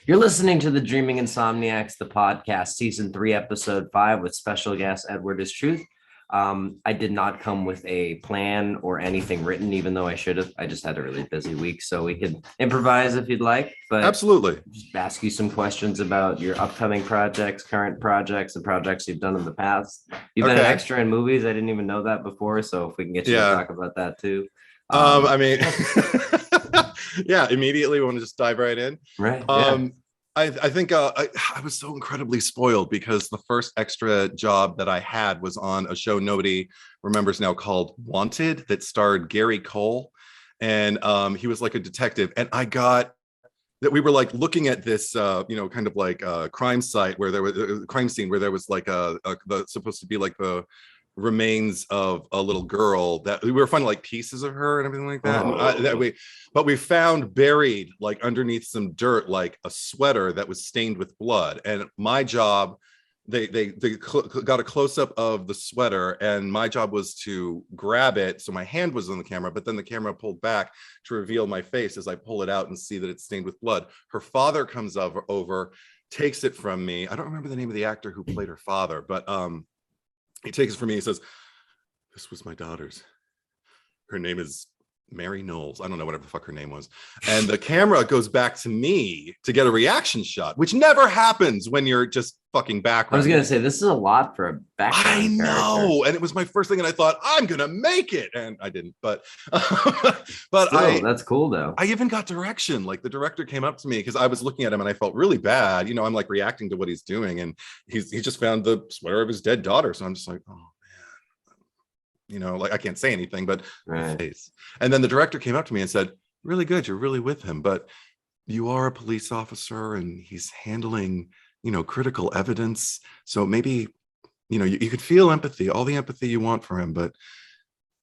You're listening to the Dreaming Insomniacs, the podcast, season 3, episode 5, with special guest Edwardistruth. I did not come with a plan or anything written, even though I should have. I just had a really busy week, so we could improvise if you'd like. But absolutely, just ask you some questions about your upcoming projects, current projects, and projects you've done in the past. You've been an extra in movies. I didn't even know that before, so if we can get you to talk about that too. I mean, yeah, immediately we want to just dive right in. Right. I think I was so incredibly spoiled because the first extra job that I had was on a show nobody remembers now called Wanted that starred Gary Cole. And he was like a detective. And I got that we were like looking at this, kind of like a crime site where there was a crime scene where there was like supposed to be like the remains of a little girl that we were finding like pieces of her and everything like that. But we found buried like underneath some dirt, like a sweater that was stained with blood. And my job, they got a close up of the sweater, and my job was to grab it. So my hand was on the camera, but then the camera pulled back to reveal my face as I pull it out and see that it's stained with blood. Her father comes over, takes it from me. I don't remember the name of the actor who played her father, but he takes it from me. He says, "This was my daughter's. Her name is Mary Knowles." I don't know whatever the fuck her name was. And the camera goes back to me to get a reaction shot, which never happens when you're just fucking background. I was going to say, this is a lot for a background I know. character. And it was my first thing. And I thought, I'm going to make it. And I didn't. But Still, that's cool, though. I even got direction. Like the director came up to me because I was looking at him and I felt really bad. I'm like reacting to what he's doing. And he just found the sweater of his dead daughter. So I'm just like, oh, man. Like I can't say anything, but right. Face. And then the director came up to me and said, "Really good. You're really with him, but you are a police officer and he's handling, critical evidence. So maybe, you could feel empathy, all the empathy you want for him, but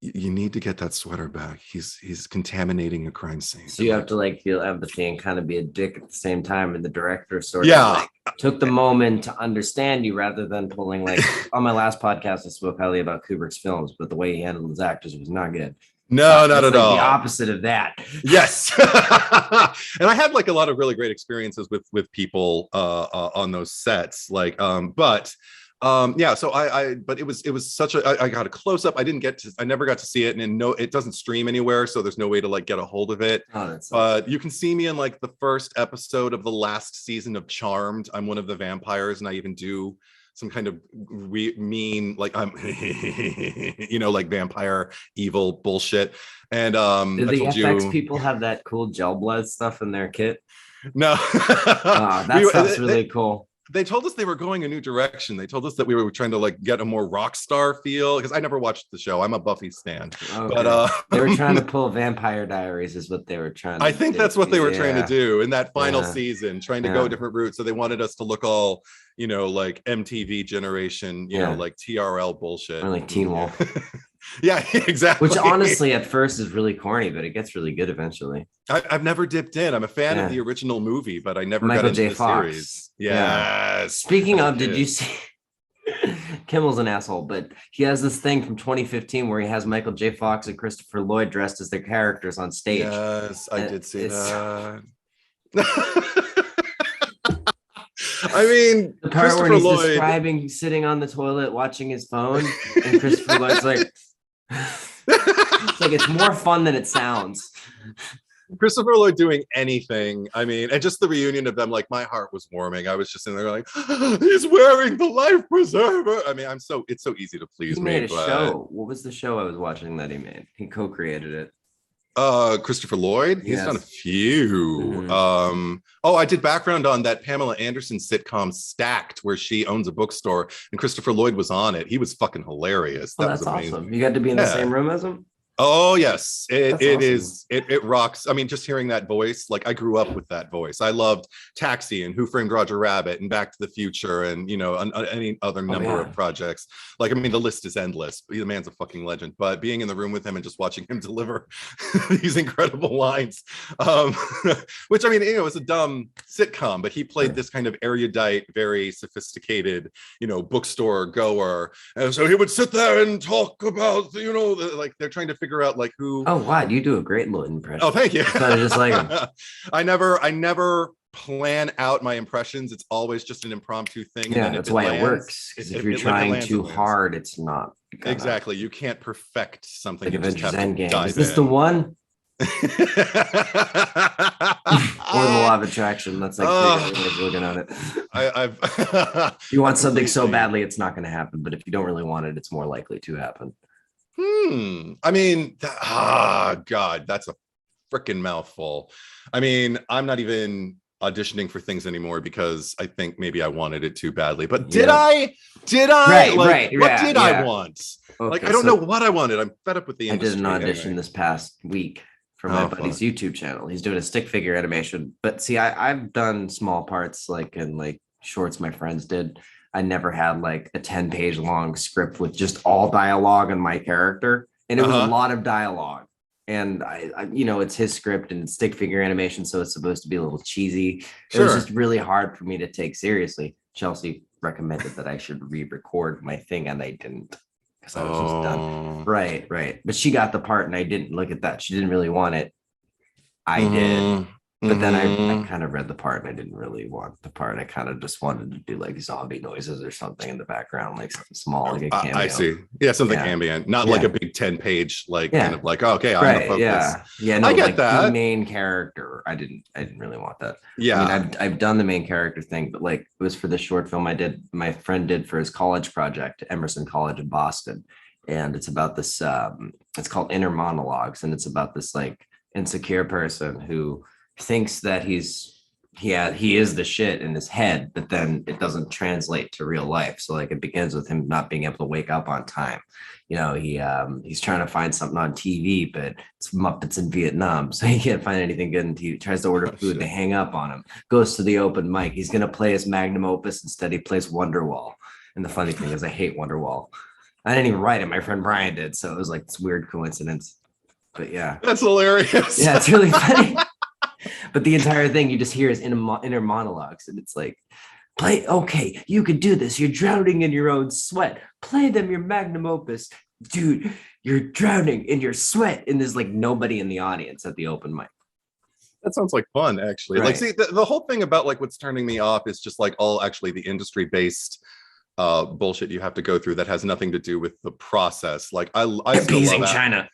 you need to get that sweater back. He's contaminating a crime scene." So you have to like feel empathy and kind of be a dick at the same time. And the director sort of took the moment to understand you rather than pulling like on my last podcast, I spoke highly about Kubrick's films, but the way he handled his actors was not good. No, not at all. The opposite of that. Yes. And I had like a lot of really great experiences with people on those sets. Like, but it was such a, I got a close up. I never got to see it, and it doesn't stream anywhere, so there's no way to like get a hold of it. But you can see me in like the first episode of the last season of Charmed. I'm one of the vampires, and I even do some kind of mean, like I'm, like vampire evil bullshit. And did the FX people have that cool gel blood stuff in their kit? No, that stuff's really cool. They told us they were going a new direction. They told us that we were trying to like get a more rock star feel, because I never watched the show. I'm a Buffy stan. Okay. But they were trying to pull Vampire Diaries is what they were trying to do. I think that's what they were trying to do in that final season, trying to go a different route. So they wanted us to look all, like MTV generation, like TRL bullshit. Or like Teen Wolf. Yeah, exactly. Which honestly at first is really corny, but it gets really good eventually. I've never dipped in. I'm a fan of the original movie, but I never got into the series. Yes. Yeah. Speaking of, did you see Kimmel's an asshole, but he has this thing from 2015 where he has Michael J. Fox and Christopher Lloyd dressed as their characters on stage. Yes, I did see that. I mean, the part where he's describing sitting on the toilet watching his phone, and Christopher Lloyd's like, it's more fun than it sounds. Christopher Lloyd doing anything. I mean, and just the reunion of them, like my heart was warming. I was just in there like, he's wearing the life preserver. I mean, it's so easy to please me. He made a show. What was the show I was watching that he made? He co-created it. Christopher Lloyd. He's done a few. Mm-hmm. I did background on that Pamela Anderson sitcom Stacked, where she owns a bookstore and Christopher Lloyd was on it. He was fucking hilarious. That's awesome. You got to be in the same room as him? Oh yes, it rocks. I mean, just hearing that voice, like I grew up with that voice. I loved Taxi and Who Framed Roger Rabbit and Back to the Future and any other number of projects. Like, I mean, the list is endless. The man's a fucking legend. But being in the room with him and just watching him deliver these incredible lines, which I mean, it's a dumb sitcom, but he played this kind of erudite, very sophisticated, bookstore goer, and so he would sit there and talk about, like they're trying to figure out like who. Oh wow, you do a great Lloyd impression. Oh, thank you. I just like him. I never plan out my impressions. It's always just an impromptu thing. Yeah, And then that's why it works. Because if you're trying too hard, it's not gonna. Exactly. You can't perfect something. Like you Avengers just have to Endgame. dive Is this in. the one? Or the law of attraction. That's like three ways of looking at it. I've You want something so badly, it's not going to happen. But if you don't really want it, it's more likely to happen. I mean, God, that's a freaking mouthful. I mean, I'm not even auditioning for things anymore because I think maybe I wanted it too badly. But did I? Right, like, right. What did I want? Okay, like, I don't know what I wanted. I'm fed up with the industry. I did an audition this past week for my buddy's YouTube channel. He's doing a stick figure animation. But see, I've done small parts like in like shorts my friends did. I never had like a 10-page long script with just all dialogue on my character. And it was a lot of dialogue. And I it's his script and stick figure animation, so it's supposed to be a little cheesy. It was just really hard for me to take seriously. Chelsea recommended that I should re-record my thing, and I didn't because I was just done. Right. But she got the part, and I didn't. Look at that. She didn't really want it. I did. But then I kind of read the part and I didn't really want the part. I kind of just wanted to do like zombie noises or something in the background, like something small, like a cameo. I see. Yeah, something ambient, not like a big 10-page, like kind of like, okay, I'm gonna focus. Yeah, no, I get like that. The main character, I didn't really want that. Yeah. I mean, I've done the main character thing, but like it was for the short film my friend did for his college project, Emerson College in Boston. And it's about this, it's called Inner Monologues. And it's about this like insecure person who thinks that he is the shit in his head, but then it doesn't translate to real life. So like it begins with him not being able to wake up on time. He's trying to find something on TV, but it's Muppets in Vietnam, so he can't find anything good on TV. Tries to order food, they hang up on him. Goes to the open mic. He's gonna play his magnum opus, instead he plays Wonderwall. And the funny thing is I hate Wonderwall. I didn't even write it. My friend Brian did, so it was like this weird coincidence. But yeah, that's hilarious. Yeah, it's really funny. But the entire thing, you just hear his inner monologues, and it's like, okay, you can do this. You're drowning in your own sweat. Play them your magnum opus. Dude, you're drowning in your sweat. And there's like nobody in the audience at the open mic. That sounds like fun, actually. Right. Like, see, the whole thing about like what's turning me off is just like all actually the industry-based bullshit you have to go through that has nothing to do with the process. Like I appeasing China.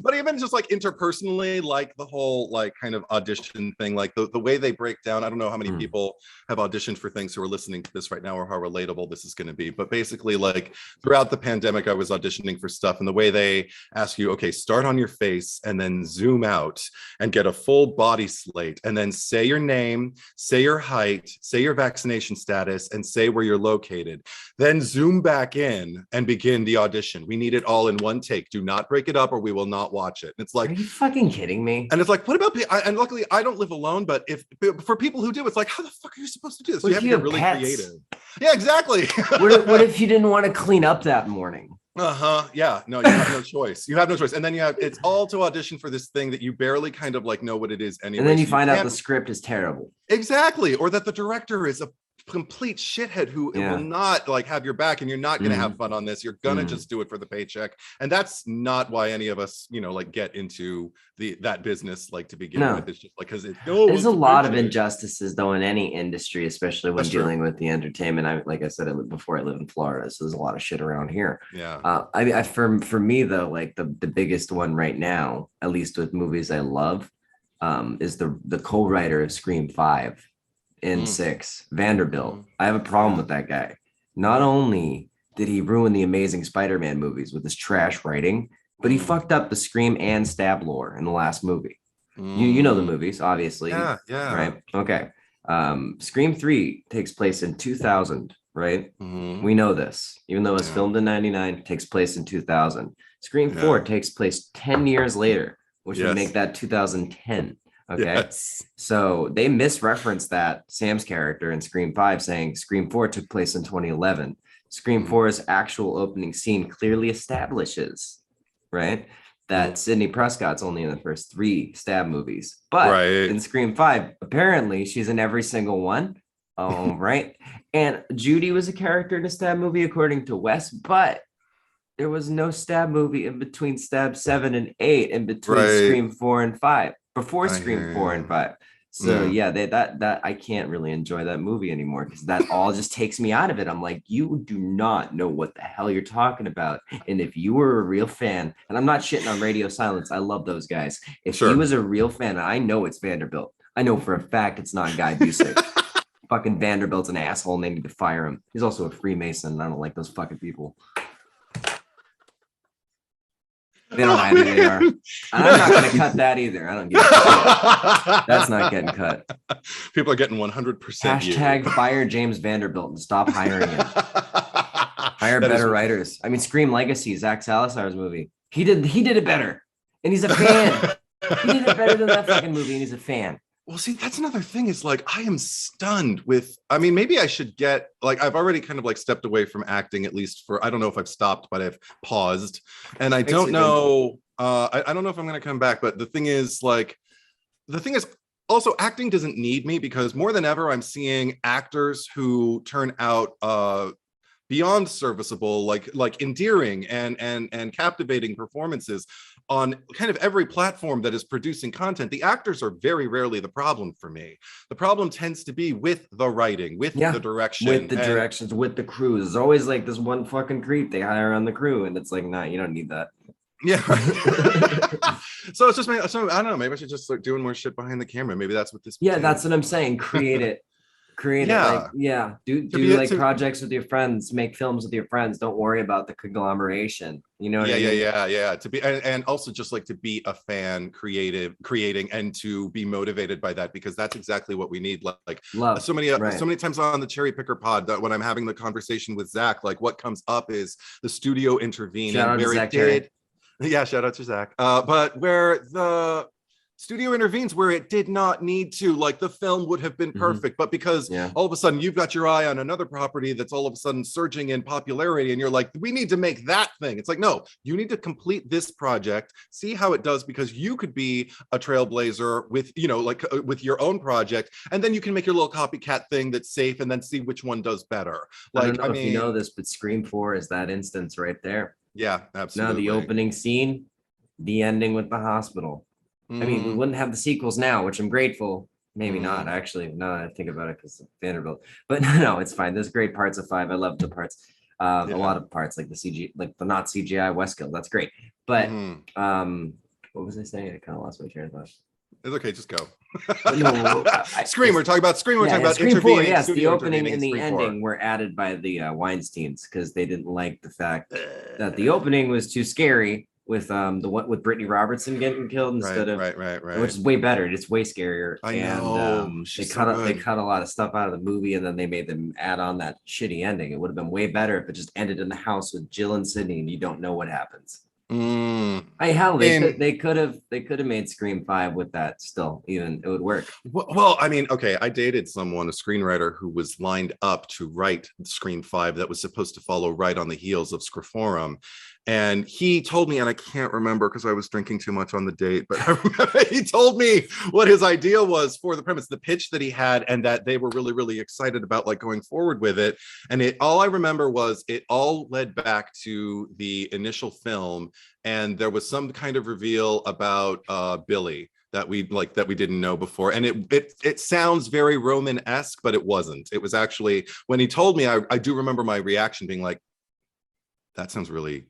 But even just like interpersonally, like the whole like kind of audition thing, like the way they break down, I don't know how many people have auditioned for things who are listening to this right now or how relatable this is going to be. But basically, like throughout the pandemic, I was auditioning for stuff, and the way they ask you, okay, start on your face and then zoom out and get a full body slate and then say your name, say your height, say your vaccination status, and say where you're located. Then zoom back in and begin the audition. We need it all in one take. Do not break it up or we will not watch it. And it's like, are you fucking kidding me? And it's like, what about and luckily I don't live alone, but if for people who do, it's like, how the fuck are you supposed to do this? You have to get really creative. Yeah, exactly. What if you didn't want to clean up that morning? Yeah, no, you have no choice. You have no choice. And then it's all to audition for this thing that you barely kind of like know what it is anyway. And then you find out the script is terrible. Exactly. Or that the director is a complete shithead who will not like have your back, and you're not going to have fun on this. You're going to just do it for the paycheck. And that's not why any of us, like get into that business like to begin with. It's just like, because there's a lot of injustices though in any industry, especially when dealing with the entertainment. Like I said, before I live in Florida, so there's a lot of shit around here. For me though, like the biggest one right now, at least with movies I love, is the co-writer of Scream 5 in 6, Vanderbilt. I have a problem with that guy. Not only did he ruin the Amazing Spider-Man movies with his trash writing, but he fucked up the Scream and Stab lore in the last movie. You know the movies, obviously. Yeah. Right? Okay. Scream 3 takes place in 2000, right? We know this. Even though it was filmed in 99, it takes place in 2000. Scream 4 takes place 10 years later, which would make that 2010. Okay. So they misreferenced that Sam's character in Scream 5 saying Scream 4 took place in 2011. Scream 4's actual opening scene clearly establishes, right, that Sidney Prescott's only in the first 3 Stab movies. But in Scream 5, apparently she's in every single one. Right. And Judy was a character in a Stab movie, according to Wes, but there was no Stab movie in between Stab 7 and 8, in between Right. Scream 4 and 5, before I Scream hear 4 and you. 5. So Yeah. yeah, that I can't really enjoy that movie anymore because that all just takes me out of it. I'm like, you do not know what the hell you're talking about. And if you were a real fan, and I'm not shitting on Radio Silence, I love those guys. If he Sure. was a real fan, I know it's Vanderbilt. I know for a fact it's not Guy Busick. Fucking Vanderbilt's an asshole and they need to fire him. He's also a Freemason. And I don't like those fucking people. They don't hide who they are. And I'm not going to cut that either. I don't give a shit. That's not getting cut. People are getting 100% Hashtag fire James Vanderbilt and stop hiring him. Hire better writers. I mean, Scream Legacy, Zach Salazar's movie. He did it better. And he's a fan. He did it better than that fucking movie, and he's a fan. Well, see, that's another thing is like, I am stunned with, I mean, maybe I should get, like, I've already kind of like stepped away from acting, at least for, I don't know if I've stopped, but I've paused. And I don't know, I don't know if I'm going to come back, but the thing is also acting doesn't need me because more than ever, I'm seeing actors who turn out beyond serviceable, like endearing and captivating performances on kind of every platform that is producing content. The actors are very rarely the problem for me. The problem tends to be with the writing, with the direction, with the directions, with the crews. There's always like this one fucking creep they hire on the crew, and it's like, nah, you don't need that. Yeah. So it's just, so I don't know, maybe I should just start doing more shit behind the camera. Maybe that's what this. Yeah, that's what I'm saying. Create it. Do like projects with your friends, make films with your friends. Don't worry about the conglomeration. You know what I mean? Yeah. To be and also just like to be a fan, creating and to be motivated by that, because that's exactly what we need. Like Love. So many times on the Cherry Picker Pod that when I'm having the conversation with Zach, like what comes up is the studio intervening. Shout out to Zack Cherry. Yeah, shout out to Zach. But where the studio intervenes where it did not need to, like the film would have been perfect, but because all of a sudden you've got your eye on another property that's all of a sudden surging in popularity and you're like, we need to make that thing. It's like, no, you need to complete this project, see how it does, because you could be a trailblazer with, with your own project, and then you can make your little copycat thing that's safe and then see which one does better. Like, I don't know if you know this, but Scream 4 is that instance right there. Yeah, absolutely. Now the opening scene, the ending with the hospital. I mean, we wouldn't have the sequels now, which I'm grateful. Maybe not, actually. Now that I think about it, because of Vanderbilt. But no, it's fine. There's great parts of 5. I love the parts. A lot of parts, like the CG, like the not CGI Westkill. That's great. But what was I saying? I kind of lost my train of thought. It's okay, just go. Scream. We're talking about Scream. We're talking about Scream 4. Yes, the opening and the ending were added by the Weinsteins because they didn't like the fact that the opening was too scary. With with Brittany Robertson getting killed instead of right, which is way better. It's way scarier. I know. They cut a lot of stuff out of the movie, and then they made them add on that shitty ending. It would have been way better if it just ended in the house with Jill and Sydney, and you don't know what happens. They could have made Scream 5 with that still, even it would work. Well, I mean, okay, I dated someone, a screenwriter who was lined up to write Scream 5 that was supposed to follow right on the heels of Scriforum. And he told me, and I can't remember because I was drinking too much on the date, but I remember he told me what his idea was for the premise, the pitch that he had, and that they were really, really excited about like going forward with it. And all I remember was it all led back to the initial film, and there was some kind of reveal about Billy that we didn't know before. And it sounds very Roman-esque, but it wasn't. It was actually, when he told me, I do remember my reaction being like, that sounds really.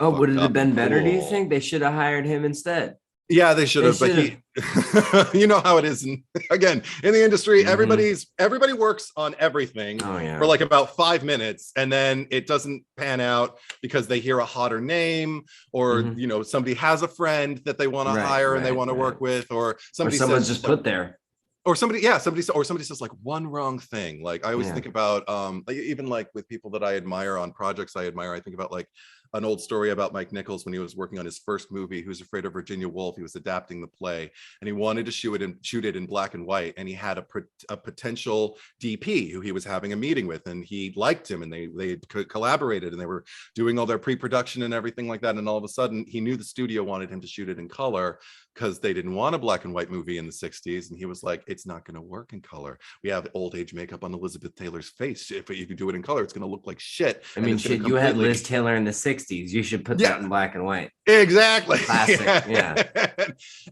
Oh, would it have been better? Do you think they should have hired him instead? Yeah, they should have. But you know how it is. And again, in the industry, everybody works on everything for like about 5 minutes, and then it doesn't pan out because they hear a hotter name, or somebody has a friend that they want to hire and they want to work with, or someone's just put there. Or somebody says like one wrong thing. Like I always think about even like with people that I admire on projects I admire, I think about like an old story about Mike Nichols when he was working on his first movie, Who's Afraid of Virginia Woolf. He was adapting the play and he wanted to shoot it in black and white. And he had a potential DP who he was having a meeting with, and he liked him, and they collaborated, and they were doing all their pre-production and everything like that. And all of a sudden he knew the studio wanted him to shoot it in color because they didn't want a black and white movie in the 60s. And he was like, it's not going to work in color. We have old age makeup on Elizabeth Taylor's face. If you do it in color, it's going to look like shit. I mean, shit, you had Liz Taylor in the 60s. 60s. You should put that in black and white. Exactly. Classic. Yeah.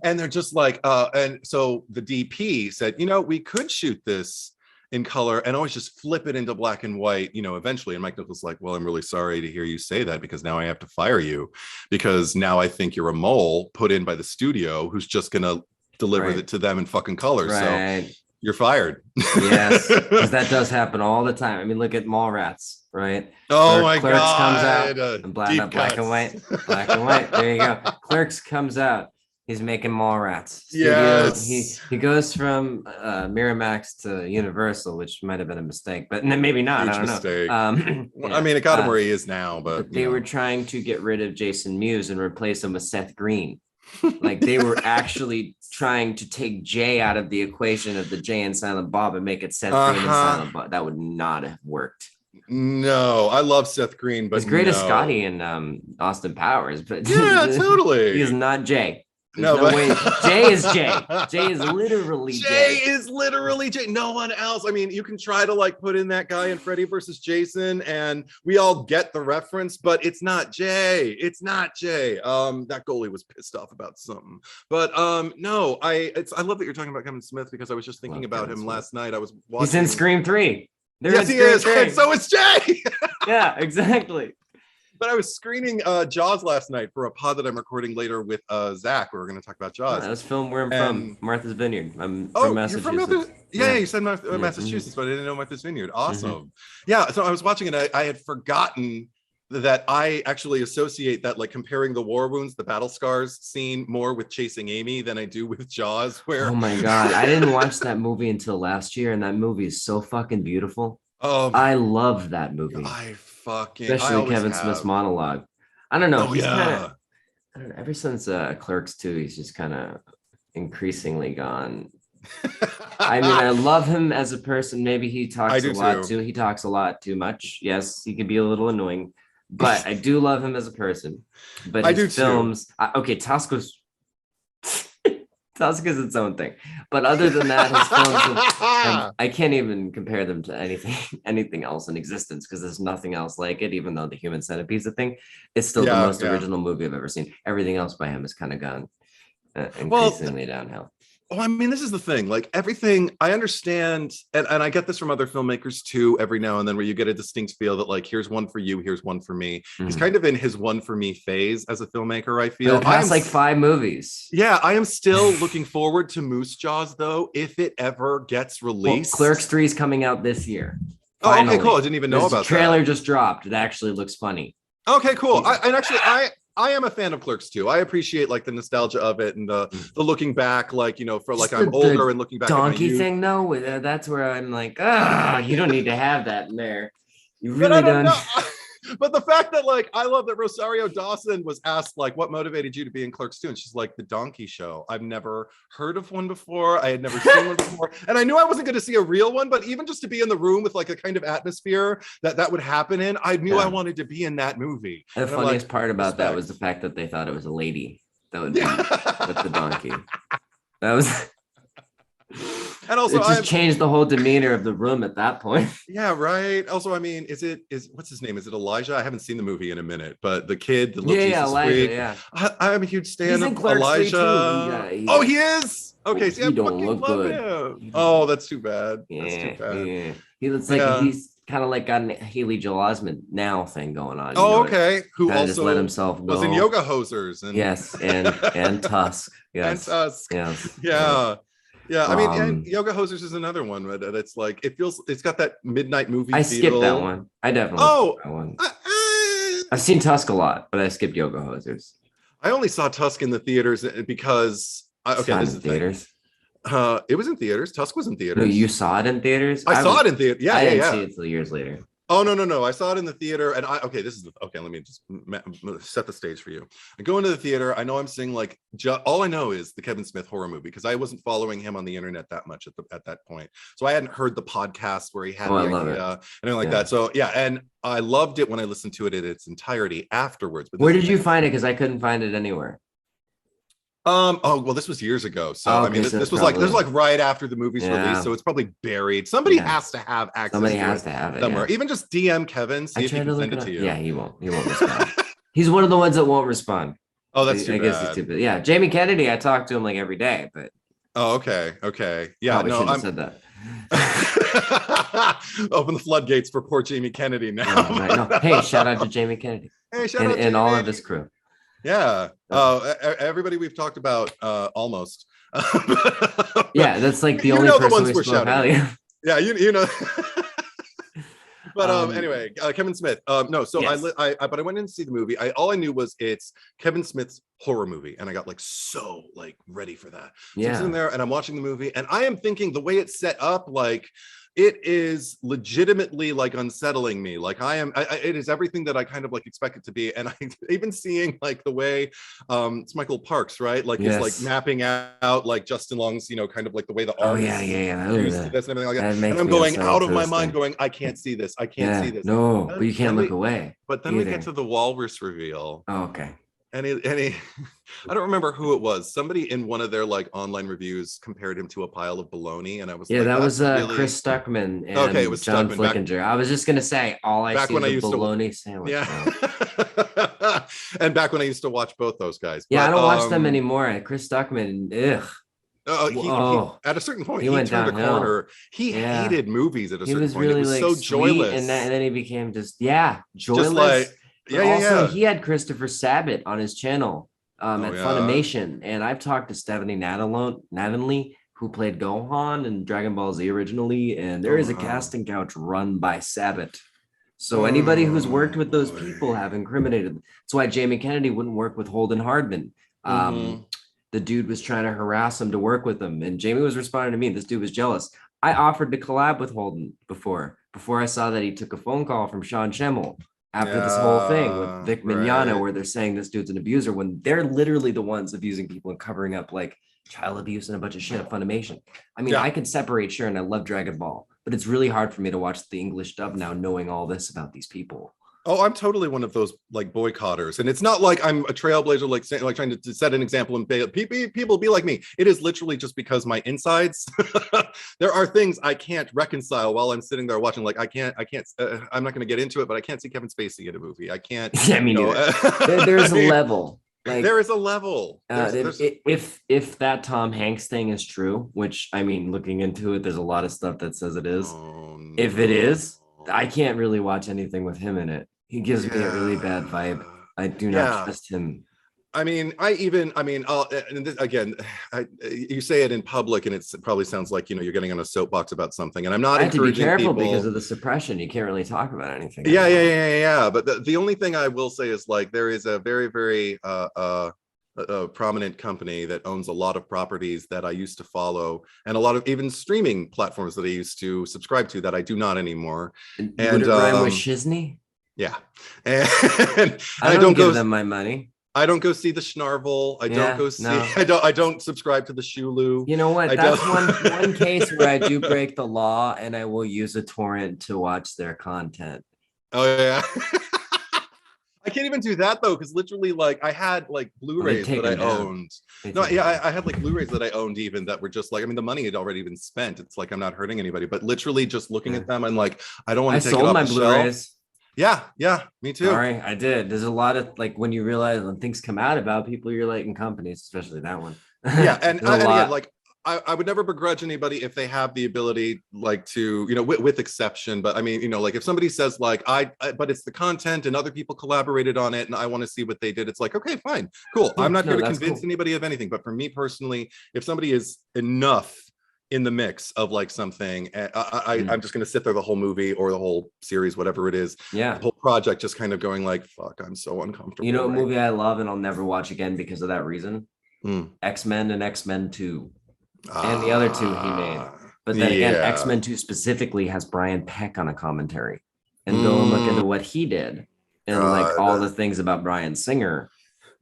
And they're just like, and so the DP said, we could shoot this in color and always just flip it into black and white, eventually. And Mike Nichols like, well, I'm really sorry to hear you say that, because now I have to fire you, because now I think you're a mole put in by the studio who's just gonna deliver it to them in fucking color. So you're fired. Yes, because that does happen all the time. I mean, look at Mallrats, right? Oh my Clerks God. comes out and black and white. Black and white. There you go. Clerks comes out. He's making Mallrats. Yes. He goes from Miramax to Universal, which might have been a mistake, but maybe not. Huge I don't mistake. know. I mean, it got him where he is now, but they were trying to get rid of Jason Mewes and replace him with Seth Green. Like they were actually trying to take Jay out of the equation of the Jay and Silent Bob and make it Seth Green and Silent Bob. That would not have worked. No, I love Seth Green, but he's great as Scotty in Austin Powers, but yeah, totally. He's not Jay. No way. Jay is Jay. Jay is literally Jay. Jay is literally Jay. No one else. I mean, you can try to like put in that guy in Freddy versus Jason, and we all get the reference, but it's not Jay. It's not Jay. That goalie was pissed off about something. But no, I love that you're talking about Kevin Smith, because I was just thinking about him last night. I was watching. He's in Scream 3. Yes, he is. And so is Jay. Yeah, exactly. But I was screening Jaws last night for a pod that I'm recording later with Zach. We're going to talk about Jaws. That was filmed where I'm from, Martha's Vineyard. I'm from Massachusetts. You're from you said Massachusetts, but I didn't know Martha's Vineyard. Awesome. Yeah, so I was watching it. I had forgotten that I actually associate that, like, comparing the war wounds, the battle scars scene more with Chasing Amy than I do with Jaws. Where oh my God, I didn't watch that movie until last year, and that movie is so fucking beautiful. I love that movie. Especially Kevin Smith's monologue. I don't know. He's I don't know. Ever since Clerks 2, he's just kind of increasingly gone. I mean, I love him as a person. Maybe he talks a lot too. He talks a lot too much. Yes, he can be a little annoying, but I do love him as a person. But his films, Tusk was Tusk is its own thing. But other than that, his films, I can't even compare them to anything else in existence, because there's nothing else like it. Even though the Human Centipede is a thing, it's still the most original movie I've ever seen. Everything else by him has kind of gone increasingly downhill. Oh, I mean, this is the thing. Like, everything I understand, and I get this from other filmmakers too, every now and then, where you get a distinct feel that, like, here's one for you, here's one for me. He's kind of in his one for me phase as a filmmaker, I feel. Past like 5 movies. Yeah, I am still looking forward to Moose Jaws, though, if it ever gets released. Well, Clerks 3 is coming out this year. Finally. Oh, okay, cool. I didn't even know about that. The trailer just dropped. It actually looks funny. Okay, cool. I am a fan of Clerks too. I appreciate, like, the nostalgia of it and the looking back, like, for like I'm older and looking back. Donkey thing, though, that's where I'm like, you don't need to have that in there. You really don't. But the fact that, like, I love that Rosario Dawson was asked, like, what motivated you to be in Clerks 2? And she's like, the donkey show. I've never heard of one before. I had never seen one before. And I knew I wasn't going to see a real one, but even just to be in the room with, like, a kind of atmosphere that would happen in, I knew I wanted to be in that movie. The funniest part about that was the fact that they thought it was a lady that would be with the donkey. That was... And also, it just changed the whole demeanor of the room at that point. Yeah, right. Also, I mean, is what's his name? Is it Elijah? I haven't seen the movie in a minute, but the kid that looks Elijah. Yeah, I'm a huge fan of Elijah. He is. Okay, so you don't look good. Oh, that's too bad. That's too bad. Yeah. He looks like he's kind of like got a Haley Joel Osment now thing going on. Oh, okay. Who also just let himself go. Was in Yoga Hosers and and Tusk. Yes. And Tusk. Yes. Yeah. Yeah, I mean, and Yoga Hosers is another one, but it's like it's got that midnight movie. I skipped that one. I definitely skipped that one. I've seen Tusk a lot, but I skipped Yoga Hosers. I only saw Tusk in the theaters because this is the theaters. It was in theaters. Tusk was in theaters. No, you saw it in theaters? I saw it in theaters. Yeah, I didn't see it until years later. Oh, no. I saw it in the theater, and let me just set the stage for you. I go into the theater. I know I'm seeing, like, all I know is the Kevin Smith horror movie, because I wasn't following him on the internet that much at that point. So I hadn't heard the podcast where he had the idea and like that. So yeah, and I loved it when I listened to it in its entirety afterwards. But where did you find it? Because I couldn't find it anywhere. This was years ago. So I mean, this was like right after the movie's release, so it's probably buried. Somebody has to have access. Somebody has to have it somewhere. Even just DM Kevin, see if he can send it to you. Yeah, he won't respond. He's one of the ones that won't respond. Oh, that's too I guess he's bad. too bad. Yeah, Jamie Kennedy, I talk to him like every day, but Oh, okay. Yeah, probably no, shouldn't have I'm said that. open the floodgates for poor Jamie Kennedy now. No, right, no. Hey, shout out to Jamie Kennedy Hey, shout out and all Jamie. of his crew. Yeah. Everybody we've talked about almost. Yeah, that's like the You only know the person ones we we're spoke shouting highly out. of. Yeah, you know. But Um, anyway, Kevin Smith. No, so yes. but I went in to see the movie. All I knew was it's Kevin Smith's horror movie, and I got like so like ready for that. So I'm sitting Yeah. there and I'm watching the movie, and I am thinking the way it's set up, like it is legitimately like unsettling me. Like it is everything that I kind of like expect it to be. And I even seeing like the way it's Michael Parks, right? Like is like Yes. mapping out like Justin Long's, kind of like the way the Oh art yeah, is yeah. used to this and everything like that. That And makes I'm me going unsettled out of to my this mind day. going, I can't see this. I can't see this. No, but you can't look away. But then we either. get to the walrus reveal. Oh, okay. And he I don't remember who it was. Somebody in one of their like online reviews compared him to a pile of bologna. And I was Yeah, like, that was really... Chris Stuckman and Okay, it was John Stuckman Flickinger. I was just gonna say all I back see when is I a used to... bologna sandwich. Yeah. And back when I used to watch both those guys. Yeah, But, I don't watch them anymore. Chris Stuckman, ugh. He at a certain point he he went turned downhill. a corner. He hated movies at a He certain was point. really It was like so sweet, joyless. and then he became just joyless. Just like But also, yeah. he had Christopher Sabat on his channel at yeah. Funimation, and I've talked to Stephanie Nadenly, who played Gohan in Dragon Ball Z originally, and there is a casting couch run by Sabat. So anybody who's worked with those people have incriminated them. That's why Jamie Kennedy wouldn't work with Holden Hardman. The dude was trying to harass him to work with him, and Jamie was responding to me. This dude was jealous. I offered to collab with Holden before I saw that he took a phone call from Sean Schemmel after this whole thing with Vic Mignogna, where they're saying this dude's an abuser when they're literally the ones abusing people and covering up like child abuse and a bunch of shit at Funimation. I mean, I could separate, sure, and I love Dragon Ball, but it's really hard for me to watch the English dub now, knowing all this about these people. Oh, I'm totally one of those like boycotters, and it's not like I'm a trailblazer, like trying to set an example and people be like me. It is literally just because my insides. There are things I can't reconcile while I'm sitting there watching. Like I can't. I'm not going to get into it, but I can't see Kevin Spacey in a movie. I can't. Yeah, me neither. There's a level. Like, there is a level. If that Tom Hanks thing is true, which I mean, looking into it, there's a lot of stuff that says it is. Oh, no. If it is, I can't really watch anything with him in it. He gives me a really bad vibe. I do not trust him. I mean, you say it in public, and it probably sounds like you're getting on a soapbox about something. And I'm not. I have to be careful people... because of the suppression. You can't really talk about anything. Yeah. But the only thing I will say is like there is a very, very prominent company that owns a lot of properties that I used to follow, and a lot of even streaming platforms that I used to subscribe to that I do not anymore. And would it rhyme with Shizney? Yeah, and I don't give them my money. I don't go see the Schnarvel. I don't go see. No. I don't subscribe to the Shulu. You know what? That's one case where I do break the law, and I will use a torrent to watch their content. Oh yeah. I can't even do that though, because literally, like, I had like Blu-rays that I owned. I had like Blu-rays that I owned even that were just like, I mean, the money had already been spent. It's like I'm not hurting anybody, but literally just looking at them, I'm like, I don't want to take it off my Blu-rays. Yeah, me too. All right, I did. There's a lot of like when you realize when things come out about people you're like in companies, especially that one. Yeah, and again, like I would never begrudge anybody if they have the ability, like to, with exception. But I mean, like if somebody says like but it's the content and other people collaborated on it and I want to see what they did. It's like, okay, fine, cool. I'm not here to convince anybody of anything. But for me personally, if somebody is enough in the mix of like something, I'm just going to sit there the whole movie or the whole series, whatever it is. Yeah. The whole project just kind of going like, fuck, I'm so uncomfortable. You know, a movie I love and I'll never watch again because of that reason. X-Men and X-Men 2. And the other two he made. But then again, X-Men 2 specifically has Brian Peck on a commentary. And go and look into what he did. And like all the things about Bryan Singer.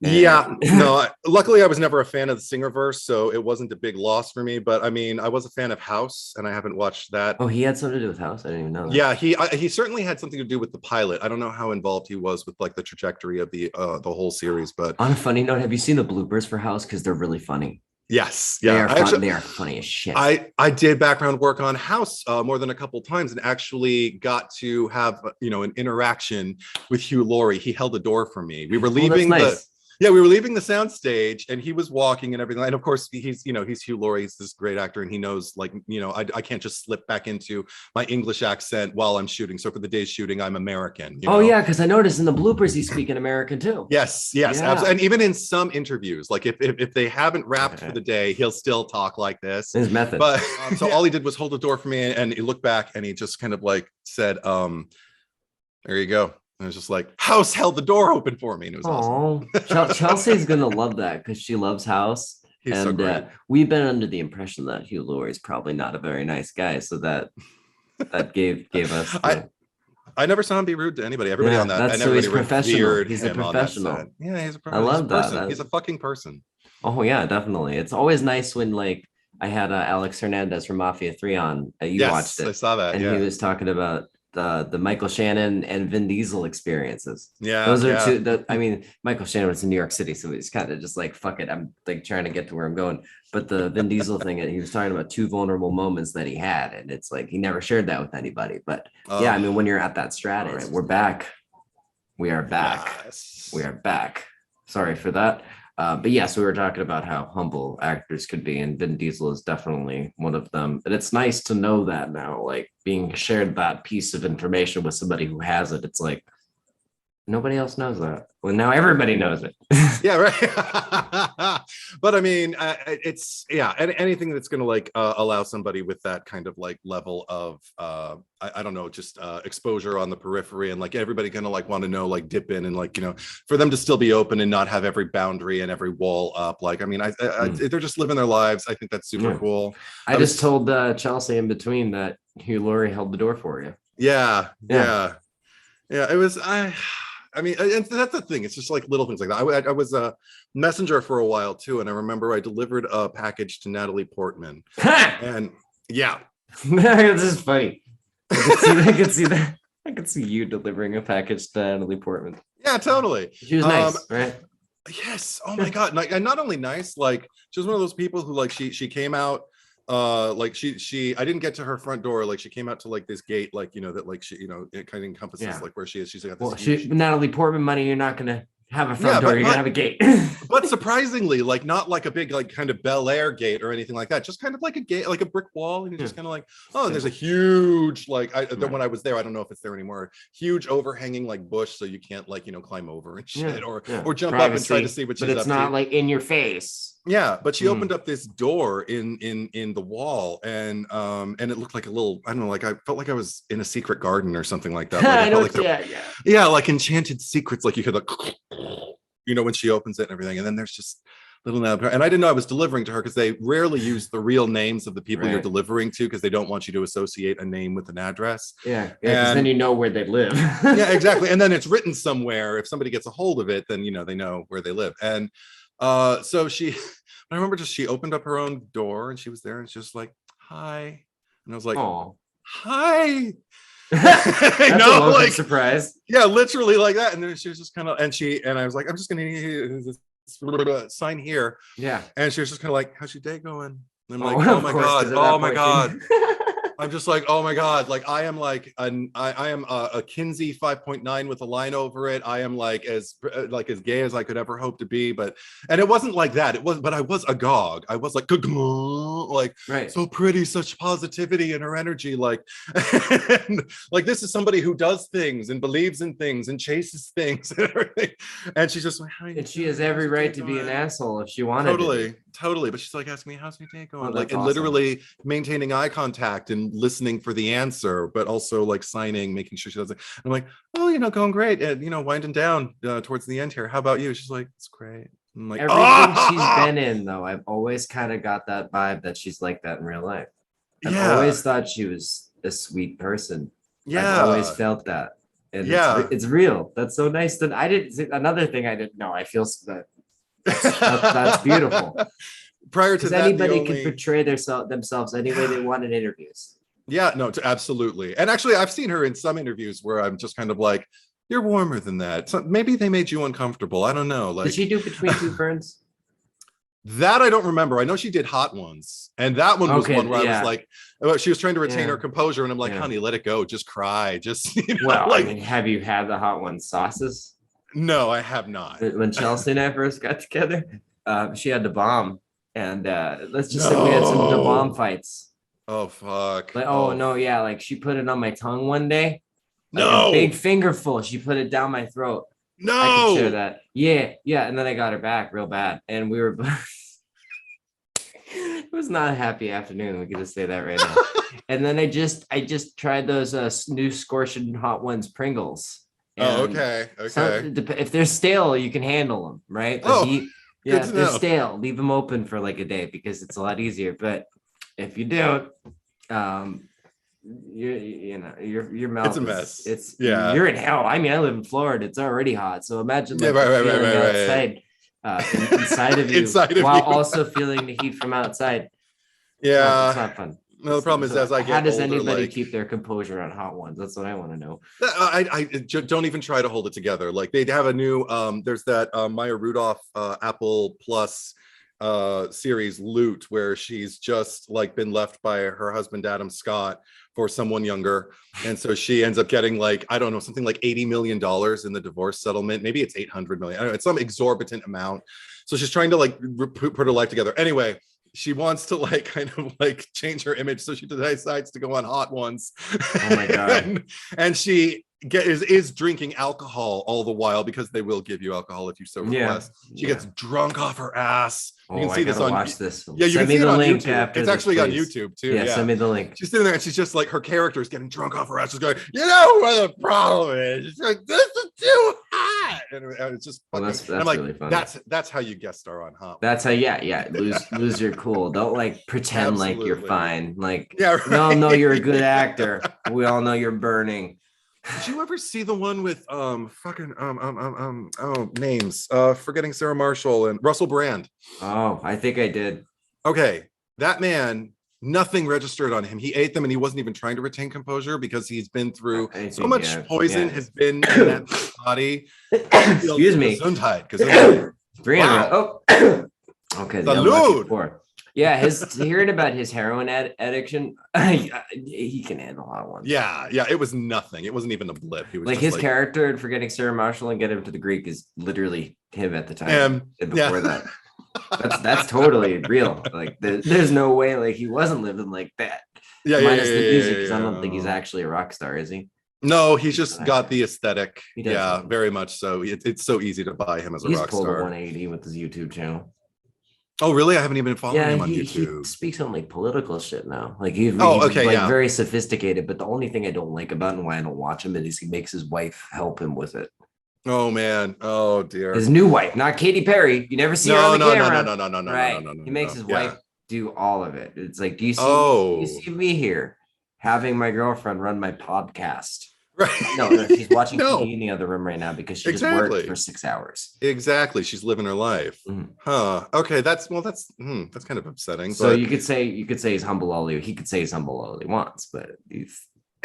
No, luckily I was never a fan of the Singerverse, so it wasn't a big loss for me. But I mean, I was a fan of House, and I haven't watched that. Oh, he had something to do with House? I didn't even know that. Yeah, he certainly had something to do with the pilot. I don't know how involved he was with like the trajectory of the whole series. But on a funny note, have you seen the bloopers for House? Because they're really funny. Yes, They yeah. are fun. They are funny as shit. I did background work on House more than a couple times, and actually got to have an interaction with Hugh Laurie. He held the door for me. We were leaving nice. we were leaving the sound stage, and he was walking and everything. And of course, he's Hugh Laurie. He's this great actor, and he knows, like, I can't just slip back into my English accent while I'm shooting. So for the day's shooting, I'm American. Yeah, because I noticed in the bloopers he's speaking American too. Yes, absolutely. And even in some interviews, like if they haven't wrapped for the day, he'll still talk like this. His method. But so all he did was hold the door for me, and he looked back, and he just kind of like said, "There you go." And I was just like, House held the door open for me, and it was awesome. Chelsea's gonna love that because she loves House. He's so great. We've been under the impression that Hugh Laurie is probably not a very nice guy, so that gave us. I never saw him be rude to anybody. Everybody on that, and so he's everybody professional. He's a him on professional. that set. Yeah, he's a I love that. He's a fucking person. Oh yeah, definitely. It's always nice when, like, I had Alex Hernandez from Mafia 3 on. You watched it. I saw that. And he was talking about the Michael Shannon and Vin Diesel experiences. Yeah, those are two. I mean, Michael Shannon was in New York City, so he's kind of just like, fuck it, I'm like trying to get to where I'm going. But the Vin Diesel thing, he was talking about two vulnerable moments that he had, and it's like he never shared that with anybody. But I mean, when you're at that stratus, we're back. We are back. Yes. We are back. Sorry for that. But yes, we were talking about how humble actors could be, and Vin Diesel is definitely one of them. And it's nice to know that now, like being shared that piece of information with somebody who has it. It's like nobody else knows that. Well, now everybody knows it. Yeah, right. But I mean, it's anything that's going to like allow somebody with that kind of like level of I don't know, just exposure on the periphery, and like everybody going to like want to know, like dip in, and like, for them to still be open and not have every boundary and every wall up. Like, I mean, they're just living their lives. I think that's super cool. I just told Chelsea in between that Hugh Laurie held the door for you. Yeah. It was I mean, and that's the thing. It's just like little things like that. I was a messenger for a while too, and I remember I delivered a package to Natalie Portman, and this is funny. I could see that. I could see you delivering a package to Natalie Portman. Yeah, totally. She was nice, right? Yes. Oh my God. And not only nice, like she was one of those people who like she came out. Like she I didn't get to her front door. Like she came out to like this gate, like that like she it kind of encompasses like where she is. She's like, Natalie Portman money, you're not gonna have a front door, you're gonna have a gate. But surprisingly, like not like a big like kind of Bel Air gate or anything like that, just kind of like a gate, like a brick wall, and you're just kind of like, oh, and there's a huge like when I was there, I don't know if it's there anymore, huge overhanging like bush, so you can't like climb over and shit, or jump Privacy, up and try to see what she's up to. But it's not like in your face. Yeah, but she opened up this door in the wall, and it looked like a little, I don't know, like I felt like I was in a secret garden or something like that. Like like enchanted secrets, like you could like, when she opens it and everything, and then there's just little now, and I didn't know I was delivering to her because they rarely use the real names of the people you're delivering to, because they don't want you to associate a name with an address. Yeah, because then you know where they live. Yeah, exactly, and then it's written somewhere. If somebody gets a hold of it, then they know where they live. And so I remember she opened up her own door, and she was there, and she was like, hi, and I was like, oh, hi. That's a like surprise. Yeah, literally like that. And then she was just kind of, and I was like, I'm just gonna need this sign here. Yeah. And she was just kind of like, how's your day going? And I'm like, oh my god. I'm just like, oh my god, like I am like I am a Kinsey 5.9 with a line over it. I am like as gay as I could ever hope to be, and it wasn't like that. But I was agog. I was like, so pretty, such positivity in her energy, like, and like this is somebody who does things and believes in things and chases things and everything. And she's just like, and she has every right to be an asshole if she wanted totally. But she's like asking me, how's your day going? Like, and literally maintaining eye contact and listening for the answer, but also like signing, making sure she does it. I'm like, oh, going great, and winding down towards the end here. How about you? She's like, it's great. I'm like, everything she's been in, though, I've always kind of got that vibe that she's like that in real life. I've always thought she was a sweet person. I've always felt that, and it's real. That's so nice. That another thing I didn't know. I feel that. That's beautiful. Prior to that, anybody can portray themselves any way they want in interviews. Yeah, no, absolutely. And actually, I've seen her in some interviews where I'm just kind of like, you're warmer than that. So maybe they made you uncomfortable. I don't know. Like, did she do Between Two Ferns? That I don't remember. I know she did Hot Ones, and that one was one where I was like, she was trying to retain her composure, and I'm like, honey, let it go, just cry, just well, like, I mean, have you had the Hot Ones sauces? No, I have not. When Chelsea and I first got together, she had the bomb, and let's just say we had some the bomb fights. Oh fuck! Like, oh no, yeah, like she put it on my tongue one day. Like no, a big fingerful. She put it down my throat. No, I can share that. Yeah, and then I got her back real bad, and we were. It was not a happy afternoon. We can just say that right now. And then I just tried those new scorching Hot Ones Pringles. Okay. If they're stale, you can handle them, right? If they're stale, leave them open for like a day because it's a lot easier. But if you don't, your mouth it's a mess. You're in hell. I mean, I live in Florida. It's already hot. So imagine outside. Inside of you while also feeling the heat from outside. Yeah, it's not fun. No, the problem is as I get how does older, anybody keep their composure on Hot Ones? That's what I want to know. I don't even try to hold it together. Like they have a new there's that Maya Rudolph Apple Plus series Loot, where she's just like been left by her husband Adam Scott for someone younger, and so she ends up getting like, I don't know, something like $80 million in the divorce settlement. Maybe it's 800 million. I don't know, it's some exorbitant amount. So she's trying to like put her life together. Anyway, she wants to like kind of like change her image, so she decides to go on Hot Ones. Oh my god! and she is drinking alcohol all the while, because they will give you alcohol if you so request. She gets drunk off her ass. You can see this on watch this. Yeah, you can see it on YouTube. It's actually on YouTube too. Yeah, send me the link. She's sitting there and she's just like, her character is getting drunk off her ass. She's going, you know what the problem is? She's like, this is too hot. And it's just fucking, that's I'm like, really funny. That's how you guest star on Hot. That's how lose your cool. Don't like pretend like you're fine. Like, we all know you're a good actor. We all know you're burning. Did you ever see the one with names? Forgetting Sarah Marshall and Russell Brand. Oh, I think I did. Okay, that man, nothing registered on him. He ate them and he wasn't even trying to retain composure, because he's been through so much poison has been in that body. Excuse me. Gesundheit. Wow. Oh. Okay. Salud. Yeah, hearing about his heroin addiction, he can handle Hot Ones. Yeah, it was nothing. It wasn't even a blip. He was like his character in Forgetting Sarah Marshall and Get Him to the Greek is literally him at the time. And before that, that's totally real. Like there's no way like he wasn't living like that. Minus the music, because I don't think he's actually a rock star, is he? No, he's just got the aesthetic. Yeah, very much so. It's so easy to buy him as a rock star. He's pulled a 180 with his YouTube channel. Oh, really? I haven't even been following him on YouTube. He speaks on like political shit now. Like he's very sophisticated. But the only thing I don't like about him, and why I don't watch him, is he makes his wife help him with it. Oh man. Oh dear. His new wife, not Katy Perry. You never see her on the camera. No. Right. He makes his wife do all of it. It's like, do you see me here having my girlfriend run my podcast? Right. No, she's watching TV in the other room right now because she just worked for 6 hours. Exactly. She's living her life. Huh. Okay. That's kind of upsetting. So you could say he's humble all he could say he's humble all he wants, but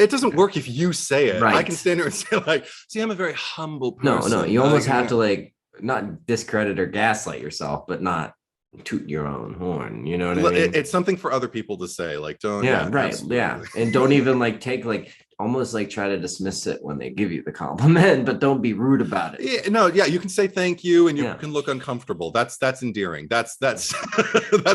it doesn't work if you say it. Right. I can stand there and say like, see, I'm a very humble person. No, you almost have to like not discredit or gaslight yourself, but not toot your own horn. You know what I mean? It's something for other people to say. Like, don't. And don't even like take like almost like try to dismiss it when they give you the compliment, but don't be rude about it. You can say thank you, and you can look uncomfortable. That's endearing. That's that's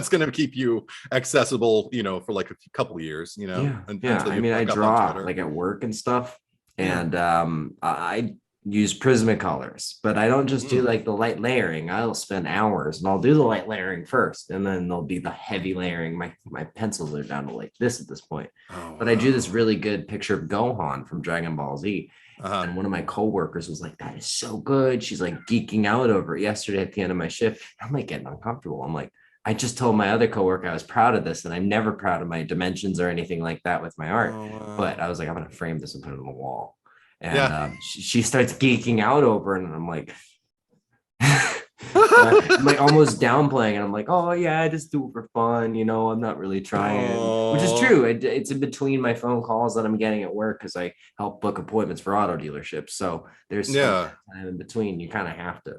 going to keep you accessible, for like a couple years, I mean, I draw like at work and stuff, and I use Prismacolors, but I don't just do like the light layering. I'll spend hours and I'll do the light layering first, and then there'll be the heavy layering. My pencils are down to like this at this point. But I do this really good picture of Gohan from Dragon Ball Z. And one of my coworkers was like, that is so good. She's like geeking out over it yesterday at the end of my shift. I'm like getting uncomfortable. I'm like, I just told my other coworker I was proud of this, and I'm never proud of my dimensions or anything like that with my art. But I was like, I'm going to frame this and put it on the wall. And she starts geeking out over it, and I'm like, I'm like almost downplaying, and I'm like, oh yeah, I just do it for fun, I'm not really trying, which is true. It's in between my phone calls that I'm getting at work, because I help book appointments for auto dealerships. So there's some time in between. You kind of have to